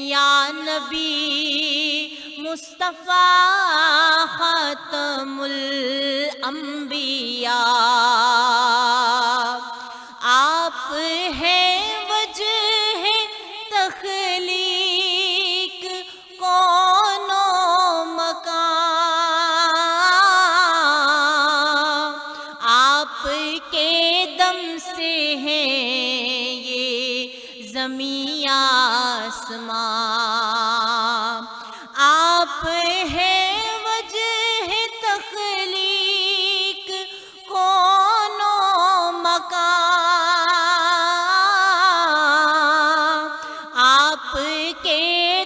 Speaker 11: या नबी मुस्तफ़ा ख़ातमुल अंबिया। आप हैं वजह तख़लीक कौनो मकान, आपके दम से हैं ये ज़मीं आसमां। आप हैं वजह तख़लीक कौनो मकान, आपके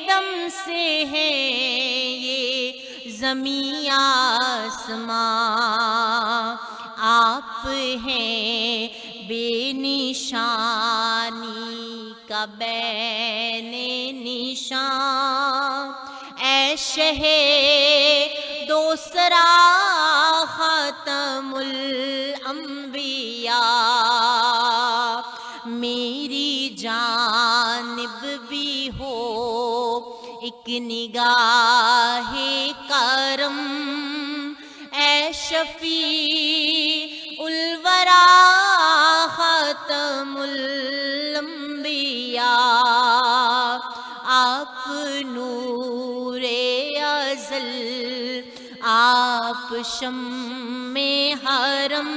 Speaker 11: दम से हैं ये ज़मीं आसमां। आप हैं बेनिशानी का बैने निशान, ऐ शहे दोसरा ख़ातमुल अंबिया। मेरी जानिब भी हो एक निगाहे करम, ऐ शफी उल वरा ख़ातमुल अंबिया। आप नूरे अज़ल, आप शम्मे हरम,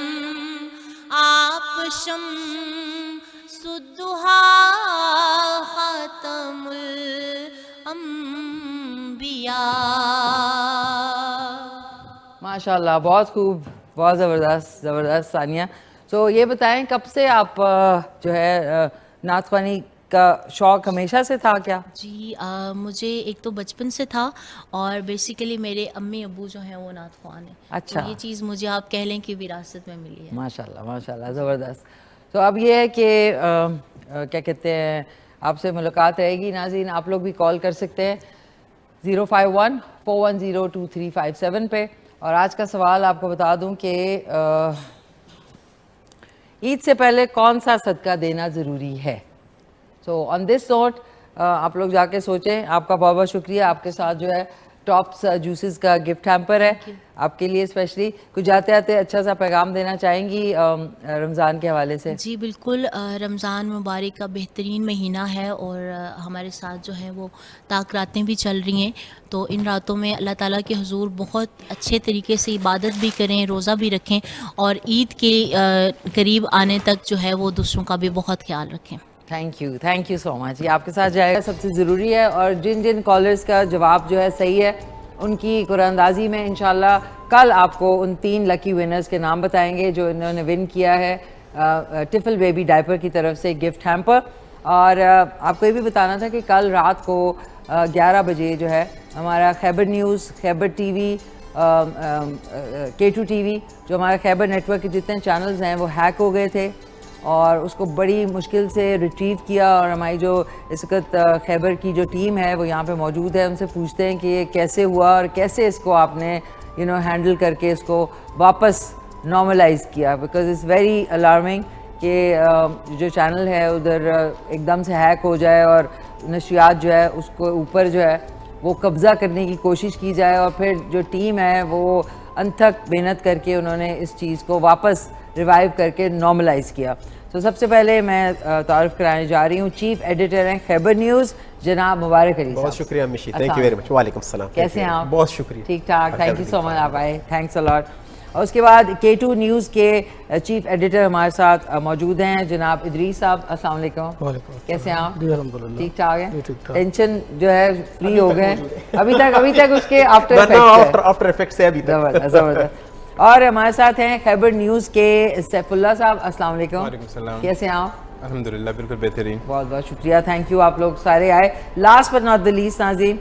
Speaker 11: आप शम्सुद्दुहा ख़ातमुल अंबिया।
Speaker 2: माशाल्लाह, बहुत खूब, बहुत ज़बरदस्त ज़बरदस्त सानिया। तो ये बताएं, कब से आप जो है नात ख़वानी का शौक़ हमेशा से था क्या?
Speaker 11: जी मुझे एक तो बचपन से था, और बेसिकली मेरे अम्मी अब्बू जो हैं वो नात ख़वान हैं।
Speaker 2: अच्छा।
Speaker 11: तो ये चीज़ मुझे आप कह लें कि विरासत में मिली है।
Speaker 2: माशाल्लाह माशाल्लाह, ज़बरदस्त। तो अब ये है कि क्या कहते हैं, आपसे मुलाकात रहेगी नाज़रीन। आप लोग भी कॉल कर सकते हैं 051-410-2357 पे। और आज का सवाल आपको बता दूं कि ईद से पहले कौन सा सदका देना ज़रूरी है। सो ऑन दिस नोट आप लोग जाके सोचें। आपका बहुत बहुत शुक्रिया। आपके साथ जो है टॉप्स जूसेस का गिफ्ट हैम्पर है आपके लिए स्पेशली। कुछ जाते आते अच्छा सा पैगाम देना चाहेंगी रमज़ान के हवाले से?
Speaker 11: जी बिल्कुल, रमज़ान मुबारक का बेहतरीन महीना है, और हमारे साथ जो है वो ताक रातें भी चल रही हैं। तो इन रातों में अल्लाह ताला के हुजूर बहुत अच्छे तरीके से इबादत भी करें, रोज़ा भी रखें, और ईद के करीब आने तक जो है वो दूसरों का भी बहुत ख्याल रखें।
Speaker 2: Thank you so much. ये आपके साथ जाएगा सबसे ज़रूरी है। और जिन जिन कॉलर्स का जवाब जो है सही है, उनकी कुरानंदाजी में इंशाल्लाह कल आपको उन 3 लकी विनर्स के नाम बताएंगे जो इन्होंने विन किया है टिफ़ल बेबी डायपर की तरफ से गिफ्ट हैम्पर। और आपको ये भी बताना था कि कल रात को 11 बजे जो है हमारा Khyber news, Khyber TV, K2 TV, जो हमारा खैबर नेटवर्क के जितने चैनल्स हैं वो हैक हो गए थे, और उसको बड़ी मुश्किल से रिट्रीव किया। और हमारी जो इस वक्त खैबर की जो टीम है वो यहाँ पे मौजूद है, उनसे पूछते हैं कि ये कैसे हुआ और कैसे इसको आपने हैंडल करके इसको वापस नॉर्मलाइज़ किया, बिकॉज़ इट्स वेरी अलार्मिंग कि जो चैनल है उधर एकदम से हैक हो जाए और नशियात जो है उसको ऊपर जो है वो कब्ज़ा करने की कोशिश की जाए, और फिर जो टीम है वो अनथक मेहनत करके उन्होंने इस चीज़ को वापस रिवाइव करके नॉर्मलाइज़ किया। तो सबसे पहले मैं तारुफ कराने जा रही हूँ, चीफ एडिटर हैं खैबर न्यूज़, जनाब मुबारक अली।
Speaker 12: बहुत शुक्रिया मिशी, थैंक यू वेरी मच। वालेकुम सलाम।
Speaker 2: कैसे हैं आप?
Speaker 12: बहुत शुक्रिया,
Speaker 2: ठीक ठाक, थैंक यू सो मच आप आए, थैंक्स अ लॉट। और उसके बाद K2 न्यूज़ के चीफ एडिटर हमारे साथ मौजूद हैं जनाब इदरीस साहब। अस्सलाम वालेकुम, कैसे हैं आप? ठीक ठाक हैं? टेंशन जो है फ्री हो गए अभी तक उसके
Speaker 12: आफ्टर इफेक्ट से अभी तक
Speaker 2: जबरदस्त। और हमारे साथ हैं खैबर न्यूज़ के सैफुल्लाह साहब। अस्सलाम वालेकुम, कैसे हैं आप?
Speaker 13: अल्हम्दुलिल्लाह बिल्कुल बेहतरीन।
Speaker 2: बहुत बहुत शुक्रिया, थैंक यू, आप लोग सारे आए। Last but not the least नाज़रीन,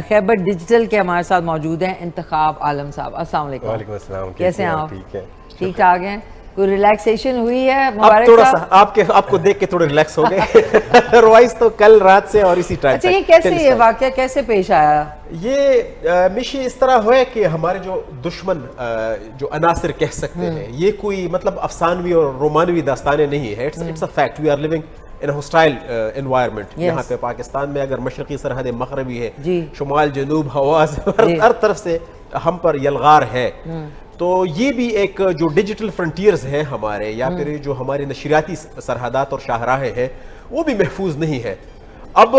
Speaker 2: खैबर डिजिटल के हमारे साथ मौजूद हैं इंतखाब आलम साहब। अस्सलाम वालेकुम।
Speaker 12: वालेकुम अस्सलाम,
Speaker 2: कैसे हैं आप?
Speaker 12: ठीक है,
Speaker 2: ठीक ठाक हैं? कोई रिलैक्सेशन हुई है?
Speaker 12: अब थोड़ा सा आपको देख के थोड़े रिलैक्स हो गए अदरवाइज तो कल रात से और इसी टाइम।
Speaker 2: अच्छा, ये वाकया कैसे पेश आया?
Speaker 12: ये मिशी इस तरह हुआ कि हमारे जो दुश्मन जो अनासिर कह सकते हैं, ये कोई मतलब अफसानवी और रोमानवी दास्तानें नहीं है। It's a fact, we are living in hostile environment. यहाँ पे पाकिस्तान में अगर मशरकी सरहद मगरबी है, शुमाल जनूब हवाज हर तरफ से हम पर यलगार है। तो ये भी एक जो डिजिटल फ्रंटियर्स हैं हमारे, या फिर जो हमारी नशरियाती सरहदात और शाहराहें हैं, वो भी महफूज नहीं है। अब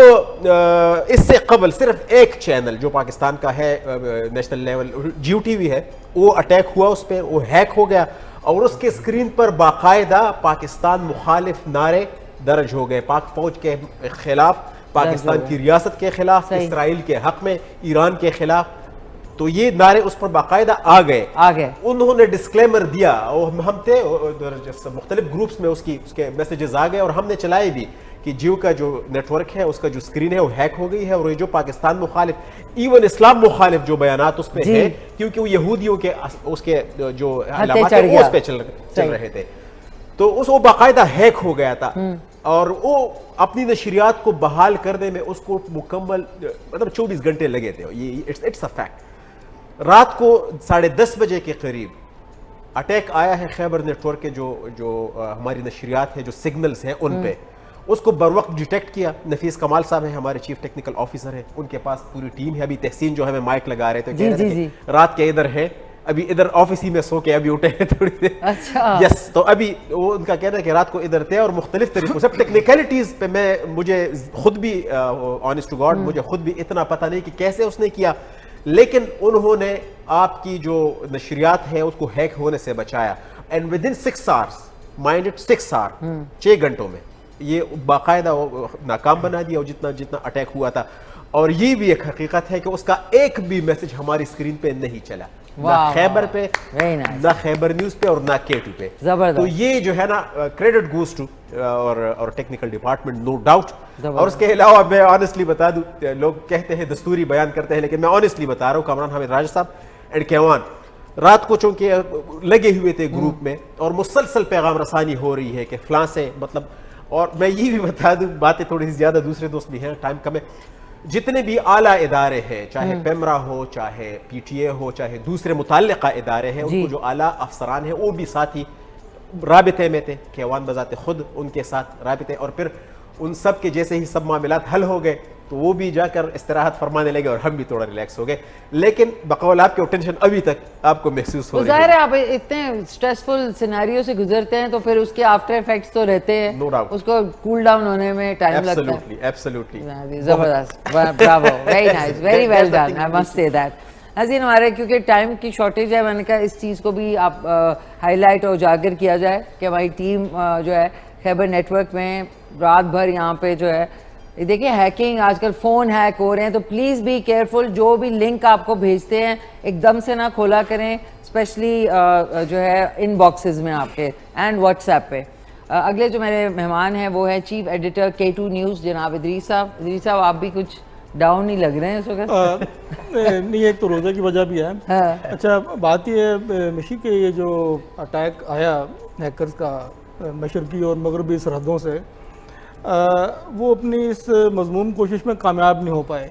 Speaker 12: इससे कबल सिर्फ एक चैनल जो पाकिस्तान का है नेशनल लेवल GTV है, वो अटैक हुआ, उस पर वो हैक हो गया और उसके स्क्रीन पर बाकायदा पाकिस्तान मुखालिफ नारे दर्ज हो गए, पाक फौज के खिलाफ, पाकिस्तान की रियासत के खिलाफ, इसराइल के हक में, ईरान के खिलाफ। तो ये नारे उस पर बाकायदा आ गए। उन्होंने डिस्क्लेमर दिया और हम थे मुख्तलिफ ग्रुप्स में, उसके मैसेजेस आ गए और हमने चलाए भी कि जियो का जो नेटवर्क है, उसका जो स्क्रीन है वो हैक हो गई है और ये जो पाकिस्तान मुखालिफ, इवन इस्लाम मुखालिफ जो बयानात उस पे है, क्योंकि वो यहूदियों के उसके जो अलामात है वो उस पे चल रहे थे, तो वो बाकायदा हैक हो गया था। और वो अपनी नशरियात को बहाल करने में उसको मुकम्मल मतलब 24 घंटे लगे थे। ये इट्स अ फैक्ट। रात को 10:30 बजे के करीब अटैक आया है खैबर नेटवर्क के जो हमारी नशरियात है, जो सिग्नल्स हैं उन पे, उसको बर वक्त डिटेक्ट किया। नफीस कमाल साहब हैं हमारे चीफ टेक्निकल ऑफिसर हैं, उनके पास पूरी टीम है। अभी तहसीन जो है माइक लगा रहे थे, कह रहे थे कि रात के इधर है, अभी इधर ऑफिस ही में सो के अभी उठे हैं थोड़ी देर।
Speaker 2: अच्छा।
Speaker 12: यस, तो अभी वो उनका कहना है कि रात को इधर थे और मुख्तलिफ तरीकों से टेक्निकलिटीज पे मुझे खुद भी ऑनेस्ट टू गॉड मुझे खुद भी इतना पता नहीं कि कैसे उसने किया, लेकिन उन्होंने आपकी जो नशरियात है उसको हैक होने से बचाया। And within 6 hours, mind it 6 hour, 6 घंटों में ये बाकायदा नाकाम बना दिया जितना अटैक हुआ था। और ये भी एक हकीकत है कि उसका एक भी मैसेज हमारी स्क्रीन पे नहीं चला, ना खैबर पे, ना खैबर न्यूज़ पे और ना K2 पे। तो ये जो है ना, क्रेडिट गोज टू और टेक्निकल डिपार्टमेंट, नो डाउट। और उसके अलावा मैं ऑनेस्टली बता दूं, लोग कहते हैं दस्तूरी बयान करते हैं, लेकिन मैं ऑनेस्टली बता रहा हूँ, कामरान हामिद राजा साहब एंड केवान रात को चूंकि लगे हुए थे ग्रुप में और मुसलसल पैगाम रसानी हो रही है कि फलां से मतलब। और मैं ये भी बता दूं, बातें थोड़ी सी ज्यादा, दूसरे दोस्त भी हैं, टाइम कम है, जितने भी आला इदारे हैं, चाहे पेमरा हो, चाहे PTA हो, चाहे दूसरे मुताल्लिका इदारे हैं, उनको जो आला अफसरान हैं वो भी साथ ही राबिते में थे, केवान बजाते खुद उनके साथ राबिते। और फिर उन सब के जैसे ही सब मामलात हल हो गए तो वो भी जाकर इस्तराहत फरमाने लगे और हम भी थोड़ा रिलैक्स हो गए। लेकिन बकौल आपके टेंशन अभी तक आपको महसूस हो रही है।
Speaker 2: ज़ाहिर है आप इतने स्ट्रेसफुल सिनेरियो से गुजरते हैं तो फिर उसके आफ्टर इफेक्ट्स तो रहते हैं,
Speaker 12: नो डाउट,
Speaker 2: उसको कूल डाउन होने में टाइम लगता है।
Speaker 12: एब्सोल्युटली,
Speaker 2: जबरदस्त, Bravo, very nice, very well done, I must say that. नाज़रीन हमारे क्योंकि टाइम की शॉर्टेज है, मैंने कहा इस चीज़ को भी आप हाईलाइट और उजागर किया जाए कि हमारी टीम जो है खैबर नेटवर्क में रात भर यहाँ पे जो है, देखिए हैकिंग, आजकल फ़ोन हैक हो रहे हैं, तो प्लीज़ बी केयरफुल। जो भी लिंक आपको भेजते हैं एकदम से ना खोला करें, स्पेशली जो है इनबॉक्सेस में आपके एंड व्हाट्सएप पे। अगले जो मेरे मेहमान हैं वो है चीफ एडिटर K2 न्यूज़ जनाब इदरीस साहब। इदरीस साहब आप भी कुछ डाउन नहीं लग रहे हैं इस वक्त?
Speaker 14: नहीं, एक तो रोज़े की वजह भी है। अच्छा, बात ये है मिशी के ये जो अटैक आया हैकर्स का मशरकी और मगरबी सरहदों से, वो अपनी इस मज़मूम कोशिश में कामयाब नहीं हो पाए।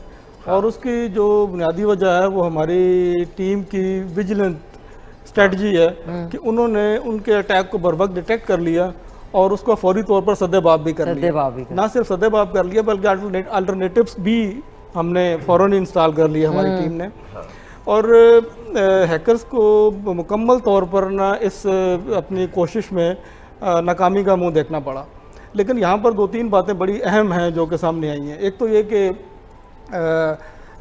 Speaker 14: और उसकी जो बुनियादी वजह है वो हमारी टीम की विजिलेंट स्ट्रेटजी है कि उन्होंने उनके अटैक को बर वक्त डिटेक्ट कर लिया और उसको फौरी तौर पर सदेबाब भी कर लिया। ना सिर्फ सदेबाब कर लिया बल्कि अल्टरनेटिव्स भी हमने फ़ौरन इंस्टॉल कर लिया हमारी टीम ने। और हैकर्स को मुकम्मल तौर पर ना इस अपनी कोशिश में नाकामी का मुंह देखना पड़ा। लेकिन यहाँ पर 2-3 बातें बड़ी अहम हैं जो कि सामने आई हैं। एक तो ये कि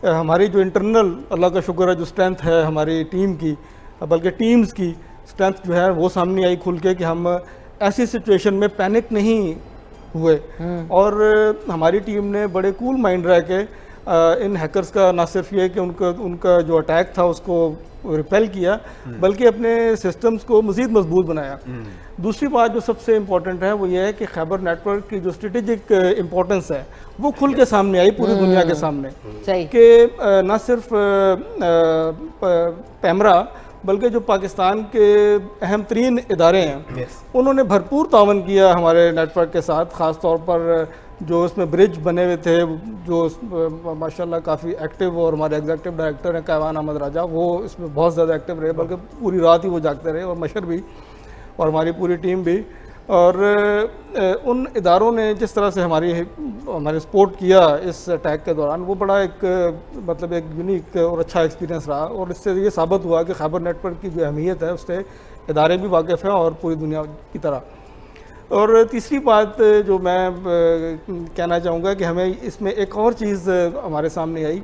Speaker 14: हमारी जो इंटरनल, अल्लाह का शुक्र है, जो स्ट्रेंथ है हमारी टीम की, बल्कि टीम्स की स्ट्रेंथ जो है वो सामने आई खुल के, कि हम ऐसी सिचुएशन में पैनिक नहीं हुए और हमारी टीम ने बड़े कूल माइंड रह के इन हैकर्स का न सिर्फ ये कि उनका जो अटैक था उसको रिपेल किया, बल्कि अपने सिस्टम्स को मज़ीद मजबूत बनाया। दूसरी बात जो सबसे इम्पोर्टेंट है वो ये है कि खैबर नेटवर्क की जो स्ट्रेटेजिक इम्पोर्टेंस है वो खुल के सामने आई पूरी दुनिया के सामने, कि न सिर्फ पैमरा बल्कि जो पाकिस्तान के अहम तरीन इदारे हैं उन्होंने भरपूर तावन किया हमारे नेटवर्क के साथ। ख़ास तौर पर जो उसमें ब्रिज बने हुए थे, जो माशाल्लाह काफ़ी एक्टिव, और हमारे एग्जीक्यूटिव डायरेक्टर हैं कैवान अहमद राजा, वो इसमें बहुत ज़्यादा एक्टिव रहे, बल्कि पूरी रात ही वो जागते रहे, और मशर भी और हमारी पूरी टीम भी। और उन इदारों ने जिस तरह से हमारे सपोर्ट किया इस अटैक के दौरान, वो बड़ा एक मतलब एक यूनिक और अच्छा एक्सपीरियंस रहा, और इससे ये साबित हुआ कि खैबर नेटवर्क की जो अहमियत है उससे इदारे भी वाकिफ़ हैं और पूरी दुनिया की तरह। और तीसरी बात जो मैं कहना चाहूँगा कि हमें इसमें एक और चीज़ हमारे सामने आई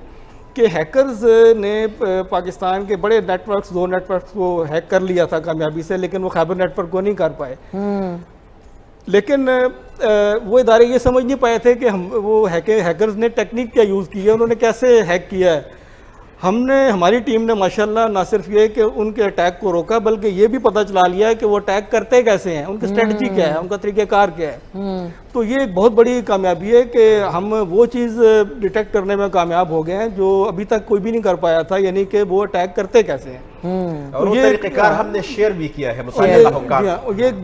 Speaker 14: कि हैकर्स ने पाकिस्तान के बड़े नेटवर्क्स, 2 नेटवर्क्स को हैक कर लिया था कामयाबी से, लेकिन वो खैबर नेटवर्क को नहीं कर पाए। लेकिन वो इदारे ये समझ नहीं पाए थे कि हैकर्स ने टेक्निक क्या यूज़ की है, उन्होंने कैसे हैक किया है। हमारी टीम ने माशाल्लाह ना सिर्फ ये कि उनके अटैक को रोका, बल्कि ये भी पता चला लिया है कि वो अटैक करते कैसे हैं, उनकी स्ट्रेटजी क्या है, उनका तरीक़ेकार क्या है। तो ये एक बहुत बड़ी कामयाबी है कि हम वो चीज़ डिटेक्ट करने में कामयाब हो गए हैं जो अभी तक कोई भी नहीं कर पाया था, यानी कि वो अटैक करते कैसे हैं।
Speaker 12: और ये तरीक़ेकार हमने शेयर भी किया है।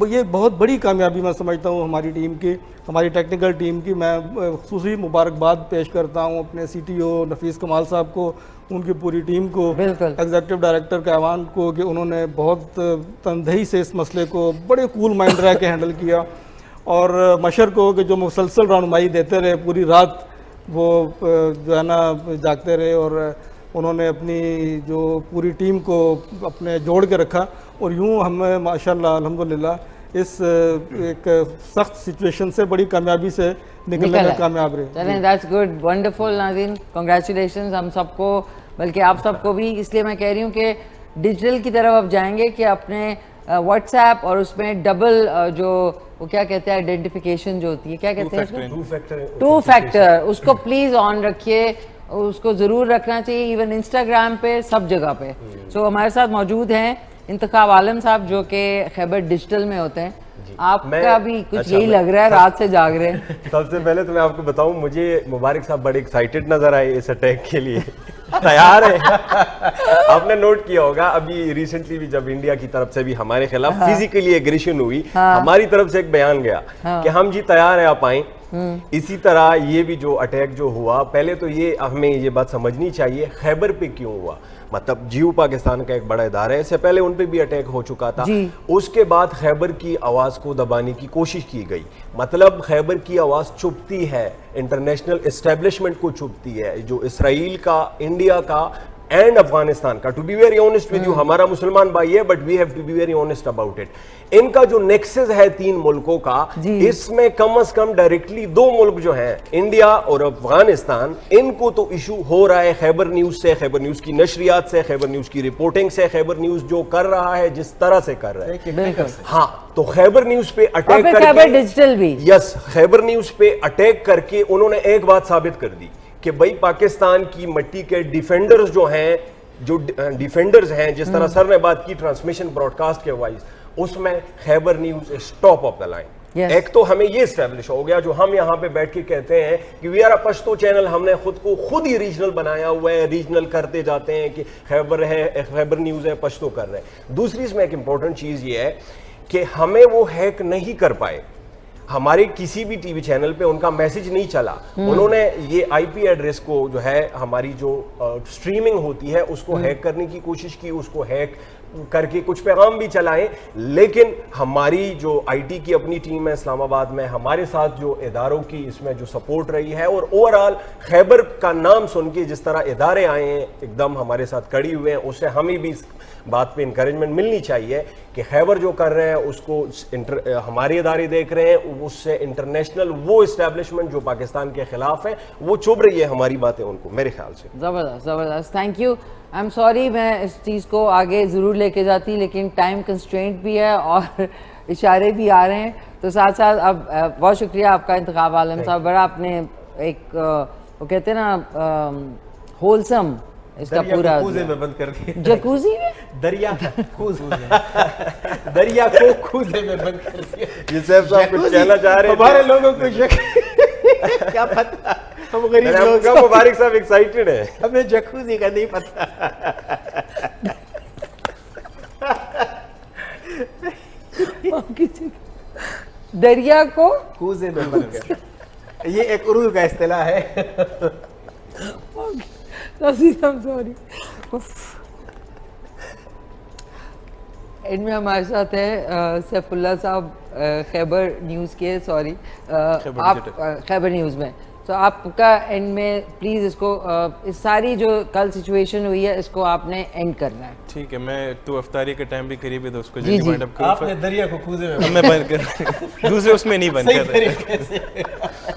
Speaker 14: ये बहुत बड़ी कामयाबी मैं समझता हूँ हमारी टीम की, हमारी टेक्निकल टीम की। मैं खुसूसी मुबारकबाद पेश करता हूँ अपने CTO नफीस कमाल साहब को, उनकी पूरी टीम को, एग्जीक्यूटिव डायरेक्टर कैवान को, कि उन्होंने बहुत तनदेही से इस मसले को बड़े कूल माइंड रह के हैंडल किया, और मशर को कि जो मुसलसल रहनुमाई देते रहे पूरी रात, वो जो है ना जागते रहे, और उन्होंने अपनी जो पूरी टीम को अपने जोड़ के रखा, और यूँ हमें माशाल्लाह अल्हम्दुलिल्लाह इस एक सख्त सिचुएशन से बड़ी कामयाबी से निकलने में कामयाब रहे।
Speaker 2: चलें, दैट्स गुड, वंडरफुल नाज़रीन, कांग्रेचुलेशंस हम सबको, बल्कि आप सबको भी। इसलिए मैं कह रही हूँ कि डिजिटल की तरफ अब जाएंगे कि अपने व्हाट्सएप और उसमें डबल जो वो क्या कहते हैं आइडेंटिफिकेशन जो होती है, क्या कहते हैं उसको, 2 फैक्टर, उसको प्लीज़ ऑन रखिए, उसको ज़रूर रखना चाहिए, इवन इंस्टाग्राम पे, सब जगह पे। सो हमारे साथ मौजूद हैं इंतखाब आलम साहब जो कि खैबर डिजिटल में होते हैं। आपका भी कुछ यही लग रहा है, रात से जाग रहे हैं।
Speaker 12: सबसे पहले तो मैं आपको बताऊं, मुझे मुबारक साहब बड़े एक्साइटेड नजर आए इस अटैक के लिए, तैयार है। आपने नोट किया होगा अभी रिसेंटली भी जब इंडिया की तरफ से भी हमारे खिलाफ फिजिकली एग्रेशन हुई, हमारी तरफ से एक बयान गया कि हम जी तैयार है, आप आए। इसी तरह ये भी जो अटैक जो हुआ, पहले तो ये हमें ये बात समझनी चाहिए खैबर पे क्यों हुआ। मतलब जियो पाकिस्तान का एक बड़ा इदारा है, इससे पहले उन पे भी अटैक हो चुका था, उसके बाद खैबर की आवाज़ को दबाने की कोशिश की गई। मतलब खैबर की आवाज़ चुभती है, इंटरनेशनल एस्टेब्लिशमेंट को चुभती है, जो इसराइल का, इंडिया का एंड अफगानिस्तान का। To be very honest with you, हमारा मुसलमान भाई है, but we have to be very honest about it. इनका जो नेक्सस है 3 मुल्कों का, इसमें कम से कम डायरेक्टली 2 मुल्क जो हैं, इंडिया और अफगानिस्तान, इनको तो इशू हो रहा है खैबर न्यूज से, खैबर न्यूज की नशरियात से, खैबर न्यूज की रिपोर्टिंग से, खैबर न्यूज जो कर रहा है जिस तरह से कर रहा है। हाँ, तो खैबर न्यूज पे अटैक करके,
Speaker 2: खैबर डिजिटल भी,
Speaker 12: यस, खैबर न्यूज पे अटैक करके उन्होंने एक बात साबित कर दी कि भाई पाकिस्तान की मिट्टी के डिफेंडर्स जो हैं, जो डिफेंडर्स हैं, जिस तरह सर ने बात की ट्रांसमिशन ब्रॉडकास्ट के वाइज, उसमें Khyber news is top of the line. एक तो हमें ये एस्टेब्लिश हो गया, जो हम यहाँ पे बैठ के कहते हैं कि we are a Pashto channel, हमने खुद ही रीजनल बनाया हुआ है, रीजनल करते जाते हैं कि खैबर है, खैबर न्यूज है, पश्तो कर रहे हैं। दूसरी इसमें एक इंपॉर्टेंट चीज ये है कि हमें वो हैक नहीं कर पाए, हमारे किसी भी टीवी चैनल पे उनका मैसेज नहीं चला। उन्होंने ये IP एड्रेस को जो है, हमारी जो स्ट्रीमिंग होती है, उसको हैक करने की कोशिश की, उसको हैक करके कुछ पैगाम भी चलाएं, लेकिन हमारी जो आईटी की अपनी टीम है इस्लामाबाद में, हमारे साथ जो इदारों की इसमें जो सपोर्ट रही है, और ओवरऑल खैबर का नाम सुन के जिस तरह इदारे आए हैं एकदम हमारे साथ खड़ी हुए हैं, उससे हमें भी इस बात पे इंकरेजमेंट मिलनी चाहिए कि खैबर जो कर रहे हैं उसको हमारे इदारे देख रहे हैं, उससे इंटरनेशनल वो इस्टेब्लिशमेंट जो पाकिस्तान के खिलाफ है वो चुभ रही है हमारी बातें उनको, मेरे ख्याल से।
Speaker 2: ज़बरदस्त ज़बरदस्त, thank you. I am sorry, मैं इस चीज़ को आगे ज़रूर लेके जाती, लेकिन टाइम कंस्ट्रेंट भी है और इशारे भी आ रहे हैं, तो साथ साथ अब बहुत शुक्रिया आपका इंतखाब आलम साहब, बड़ा आपने एक वो कहते हैं ना होलसम इसका पूरा
Speaker 12: कूजे में बंद कर दिया,
Speaker 2: जकूजी में
Speaker 12: दरिया दरिया को कूजे में बंद कर दिया। ये साहब कुछ कहना चाह रहे हैं हमारे लोगों को क्या पता, हम गरीब लोग हैं। मुबारक साहब एक्साइटेड है, हमें जकूजी का नहीं पता।
Speaker 2: दरिया को
Speaker 12: कूजे में बंद कर, ये एक उर्दू का इस्तिलाह है।
Speaker 2: सॉरी। इनमें हमारे साथ है सैफुल्लाह साहब खैबर न्यूज़ के, सॉरी आप खैबर न्यूज़ में, तो आपका एंड में प्लीज़ इसको इस सारी जो कल सिचुएशन हुई है इसको आपने एंड करना है।
Speaker 13: ठीक है, मैं तो अफ्तारी का टाइम भी करीब है तो उसको
Speaker 2: जी,
Speaker 13: वाइंड अप करूं।
Speaker 12: आपने दरिया को कूजे में
Speaker 13: मैं बंद कर दूसरे उसमें नहीं बंद कर।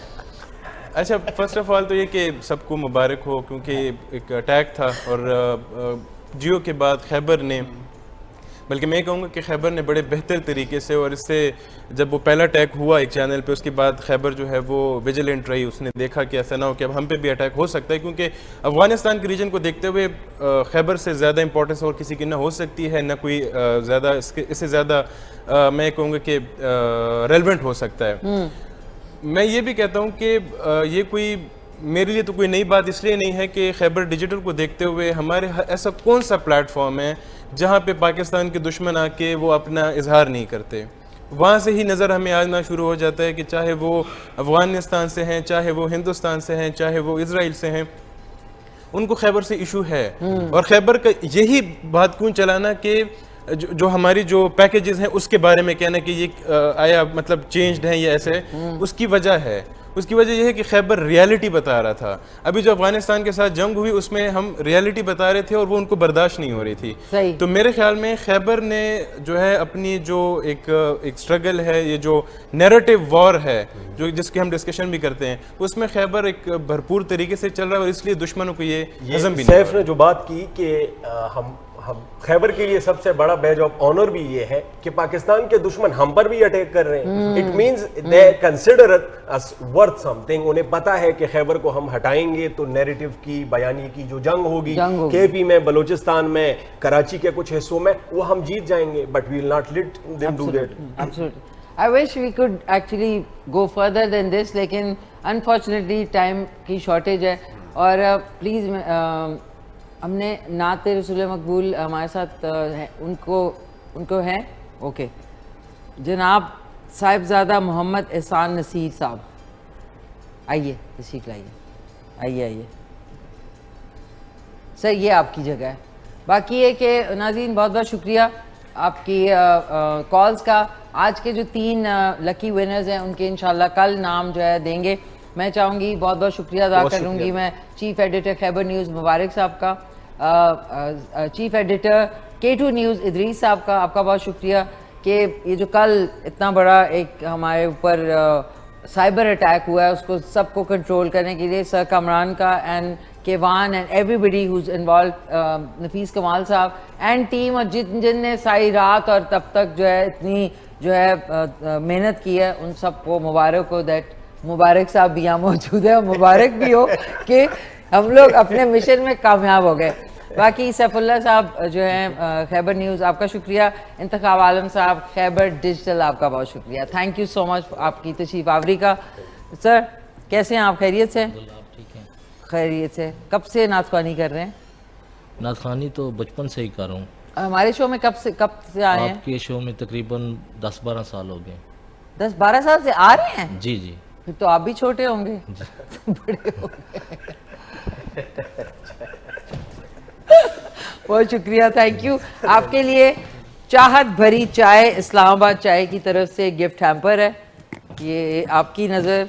Speaker 13: अच्छा, फर्स्ट ऑफ ऑल तो ये कि सबको मुबारक हो, क्योंकि एक अटैक था और जियो के बाद खैबर ने, बल्कि मैं कहूँगा कि खैबर ने बड़े बेहतर तरीके से, और इससे जब वो पहला अटैक हुआ एक चैनल पे, उसके बाद खैबर जो है वो विजिलेंट रही, उसने देखा कि ऐसा ना हो कि अब हम पे भी अटैक हो सकता है, क्योंकि अफगानिस्तान के रीजन को देखते हुए खैबर से ज़्यादा इंपॉर्टेंस और किसी की ना हो सकती है, ना कोई ज़्यादा इससे ज़्यादा मैं कहूँगा कि रेलेवेंट हो सकता है। मैं ये भी कहता हूँ कि ये कोई मेरे लिए तो कोई नई बात इसलिए नहीं है कि खैबर डिजिटल को देखते हुए हमारे ऐसा कौन सा प्लेटफॉर्म है जहाँ पे पाकिस्तान के दुश्मन आके वो अपना इजहार नहीं करते। वहाँ से ही नज़र हमें आना शुरू हो जाता है कि चाहे वो अफ़गानिस्तान से हैं, चाहे वो हिंदुस्तान से हैं, चाहे वो इजराइल से हैं, उनको खैबर से इशू है। और खैबर का यही बात क्यों चलाना कि जो हमारी जो पैकेजेस हैं उसके बारे में कहना कि ये आया मतलब चेंज्ड है या ऐसे, उसकी वजह है। उसकी वजह यह है कि खैबर रियलिटी बता रहा था। अभी जो अफगानिस्तान के साथ जंग हुई उसमें हम रियलिटी बता रहे थे और वो उनको बर्दाश्त नहीं हो रही थी। तो मेरे ख्याल में खैबर ने जो है अपनी जो एक स्ट्रगल है, ये जो नैरेटिव वॉर है जो जिसकी हम डिस्कशन भी करते हैं, उसमें खैबर एक भरपूर तरीके से चल रहा है और इसलिए दुश्मनों को ये हजम भी नहीं।
Speaker 12: सैफ ने जो बात की कि हम खैबर के लिए सबसे बड़ा बैज ऑफ ऑनर भी ये है कि पाकिस्तान के दुश्मन हम पर भी अटैक कर रहे हैं। It means they consider us worth something. उन्हें पता है कि खैबर को हम हटाएंगे तो नैरेटिव की बयानी की जो जंग होगी केपी में, बलूचिस्तान में, कराची के कुछ हिस्सों में, वो हम जीत जाएंगे। But we will not let them do that.
Speaker 2: Absolutely. I wish we could actually go further than this, लेकिन अनफॉर्चुनेटली टाइम की शॉर्टेज है। और प्लीज़ हमने नाते रसूल मकबूल हमारे साथ उनको हैं ओके, जनाब साहिबजादा मोहम्मद एहसान नसीर साहब, आइए तशरीफ लाइए, आइए सर, ये आपकी जगह है। बाकी है कि नाज़रीन बहुत बहुत शुक्रिया आपकी कॉल्स का। आज के जो 3 लकी विनर्स हैं उनके इंशाल्लाह कल नाम जो है देंगे। मैं चाहूँगी बहुत बहुत शुक्रिया अदा करूँगी मैं चीफ एडिटर खैबर न्यूज़ मुबारक साहब का, chief editor K2 news Idris साहब का, आपका बहुत शुक्रिया कि ये जो कल इतना बड़ा एक हमारे ऊपर साइबर अटैक हुआ है उसको सबको कंट्रोल करने के लिए सर कमरान का and Kevan and everybody who's involve, Nafees Kamal साहब एंड टीम, और जिनने सारी रात और तब तक जो है इतनी जो है मेहनत की है, उन सबको मुबारक हो। दैट मुबारक साहब भी यहाँ मौजूद है, मुबारक भी हो कि हम लोग अपने मिशन में कामयाब हो गए। बाकी सैफुल्लाह साहब जो हैं खैबर न्यूज़, आपका शुक्रिया। इंतखाब आलम साहब खैबर डिजिटल, आपका बहुत शुक्रिया। थैंक यू सो मच आपकी तशरीफ आवरी का। सर कैसे हैं आप, खैरियत से? खैरियत से। कब से नातखानी कर रहे हैं?
Speaker 15: नातखानी तो बचपन से ही कर रहा हूँ।
Speaker 2: हमारे शो में कब से आए हैं?
Speaker 15: आपके शो में तकरीबन 10-12 साल हो गए।
Speaker 2: 10-12 साल से आ रहे हैं?
Speaker 15: जी जी।
Speaker 2: फिर तो आप भी छोटे होंगे। बड़े हो गए। बहुत शुक्रिया, थैंक यू। आपके लिए चाहत भरी चाय इस्लामाबाद चाय की तरफ से गिफ्ट हैम्पर है, ये आपकी नज़र।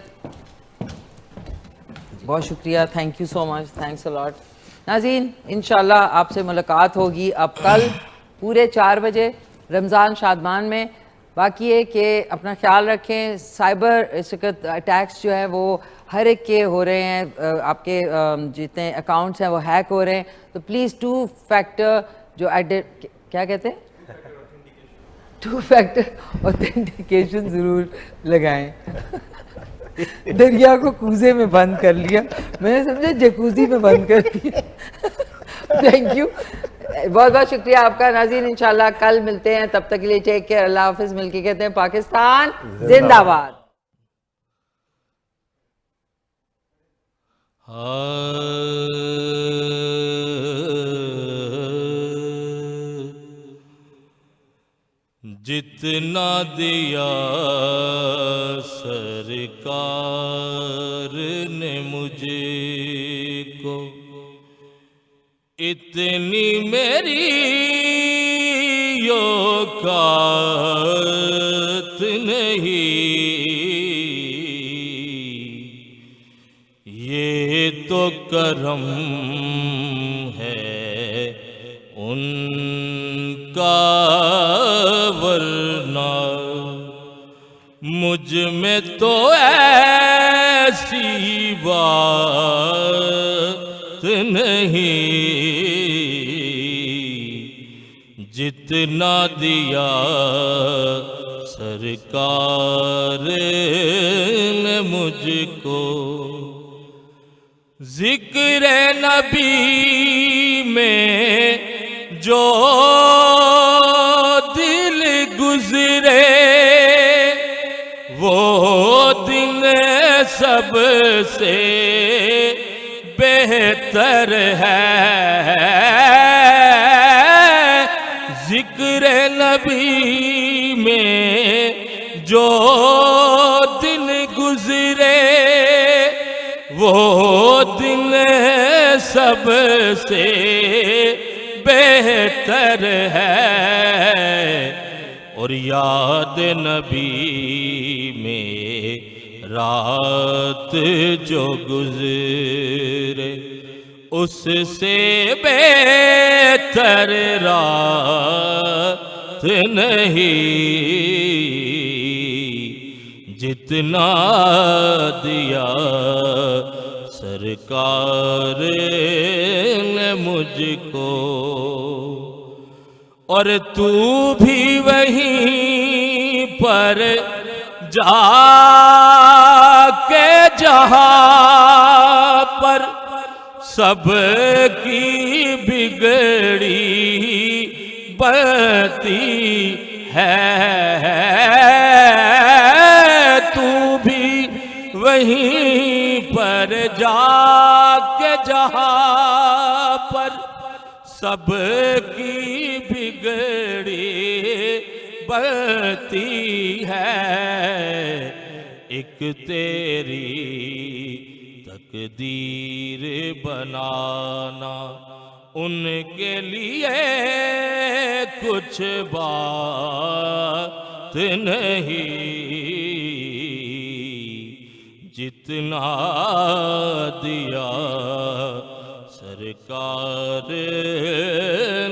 Speaker 2: बहुत शुक्रिया, thank you so much, thanks a lot. नाज़रीन, इंशाल्लाह आपसे मुलाकात होगी अब कल पूरे 4 बजे रमज़ान शादमान में। बाकी है कि अपना ख्याल रखें, साइबर इस वक्त अटैक्स जो है वो हर एक के हो रहे हैं, आपके जितने अकाउंट्स हैं वो हैक हो रहे हैं, तो प्लीज़ 2 फैक्टर जो क्या कहते हैं 2 फैक्टर ऑथेंटिकेशन ज़रूर लगाएं। दरिया को कूजे में बंद कर लिया, मैंने समझा जकूज़ी में बंद कर दिया। थैंक यू, बहुत बहुत शुक्रिया आपका। नाज़रीन, इंशाल्लाह कल मिलते हैं, तब तक के लिए टेक केयर, अल्लाह हाफिज़। मिलके कहते हैं पाकिस्तान जिंदाबाद।
Speaker 15: जितना दिया सरकार ने मुझे को, इतनी मेरी औकात नहीं। ये तो करम है उनका, वरना मुझ में तो ऐसी बात नहीं। जितना दिया सरकार ने मुझको, जिक्र नबी में जो दिल गुजरे, वो दिन सबसे बेहतर है। जिक्र नबी में जो दिन गुजरे, वो दिन सबसे बेहतर है। और याद नबी में रात जो गुजरे, उससे बेहतर रात नहीं। जितना दिया सरकार ने मुझको, और तू भी वहीं पर जाके जहाँ पर सबकी बिगड़ी बनती है। तू भी वहीं पर जाके जहाँ पर सबकी बिगड़ी बनती है। एक तेरी तकदीर बनाना, उनके लिए कुछ बात नहीं। जितना दिया सरकार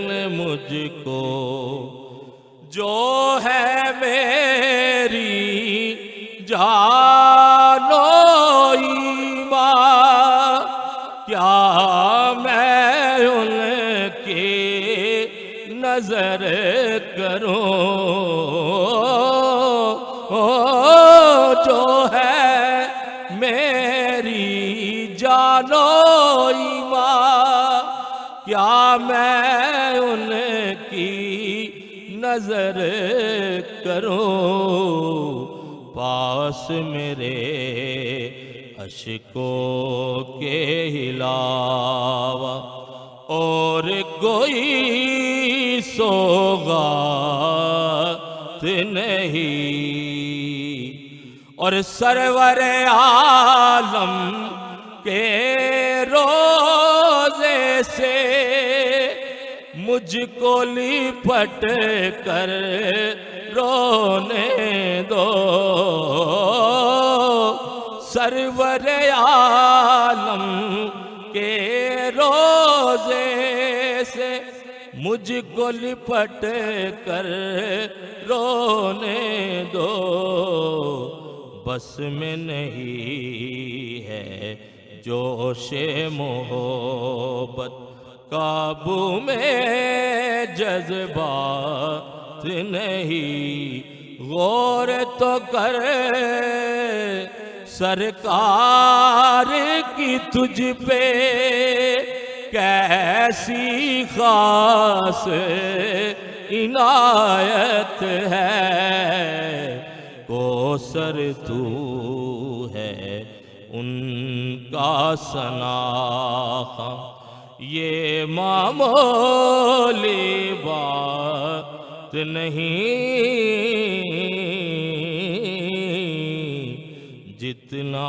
Speaker 15: ने मुझको, जो है मेरी जानो ईमान, क्या मैं उनकी नजर करूं। जो है मेरी जानो ईमान, क्या मैं उनकी नजर करूं। पास मेरे अशकों के हिलावा और कोई सौगात नहीं। और सरवर आलम के रोज़े से मुझको लिपट कर रोने दो। सरवर आलम के रोजे से मुझको लिपट कर रोने दो। बस में नहीं है जोशे मोहब्बत, काबू में जज्बात नहीं। गौर तो कर सरकार की तुझ पे कैसी खास इनायत है। कोसर तू है उनका सनाखा, ये मामूली बात नहीं। जितना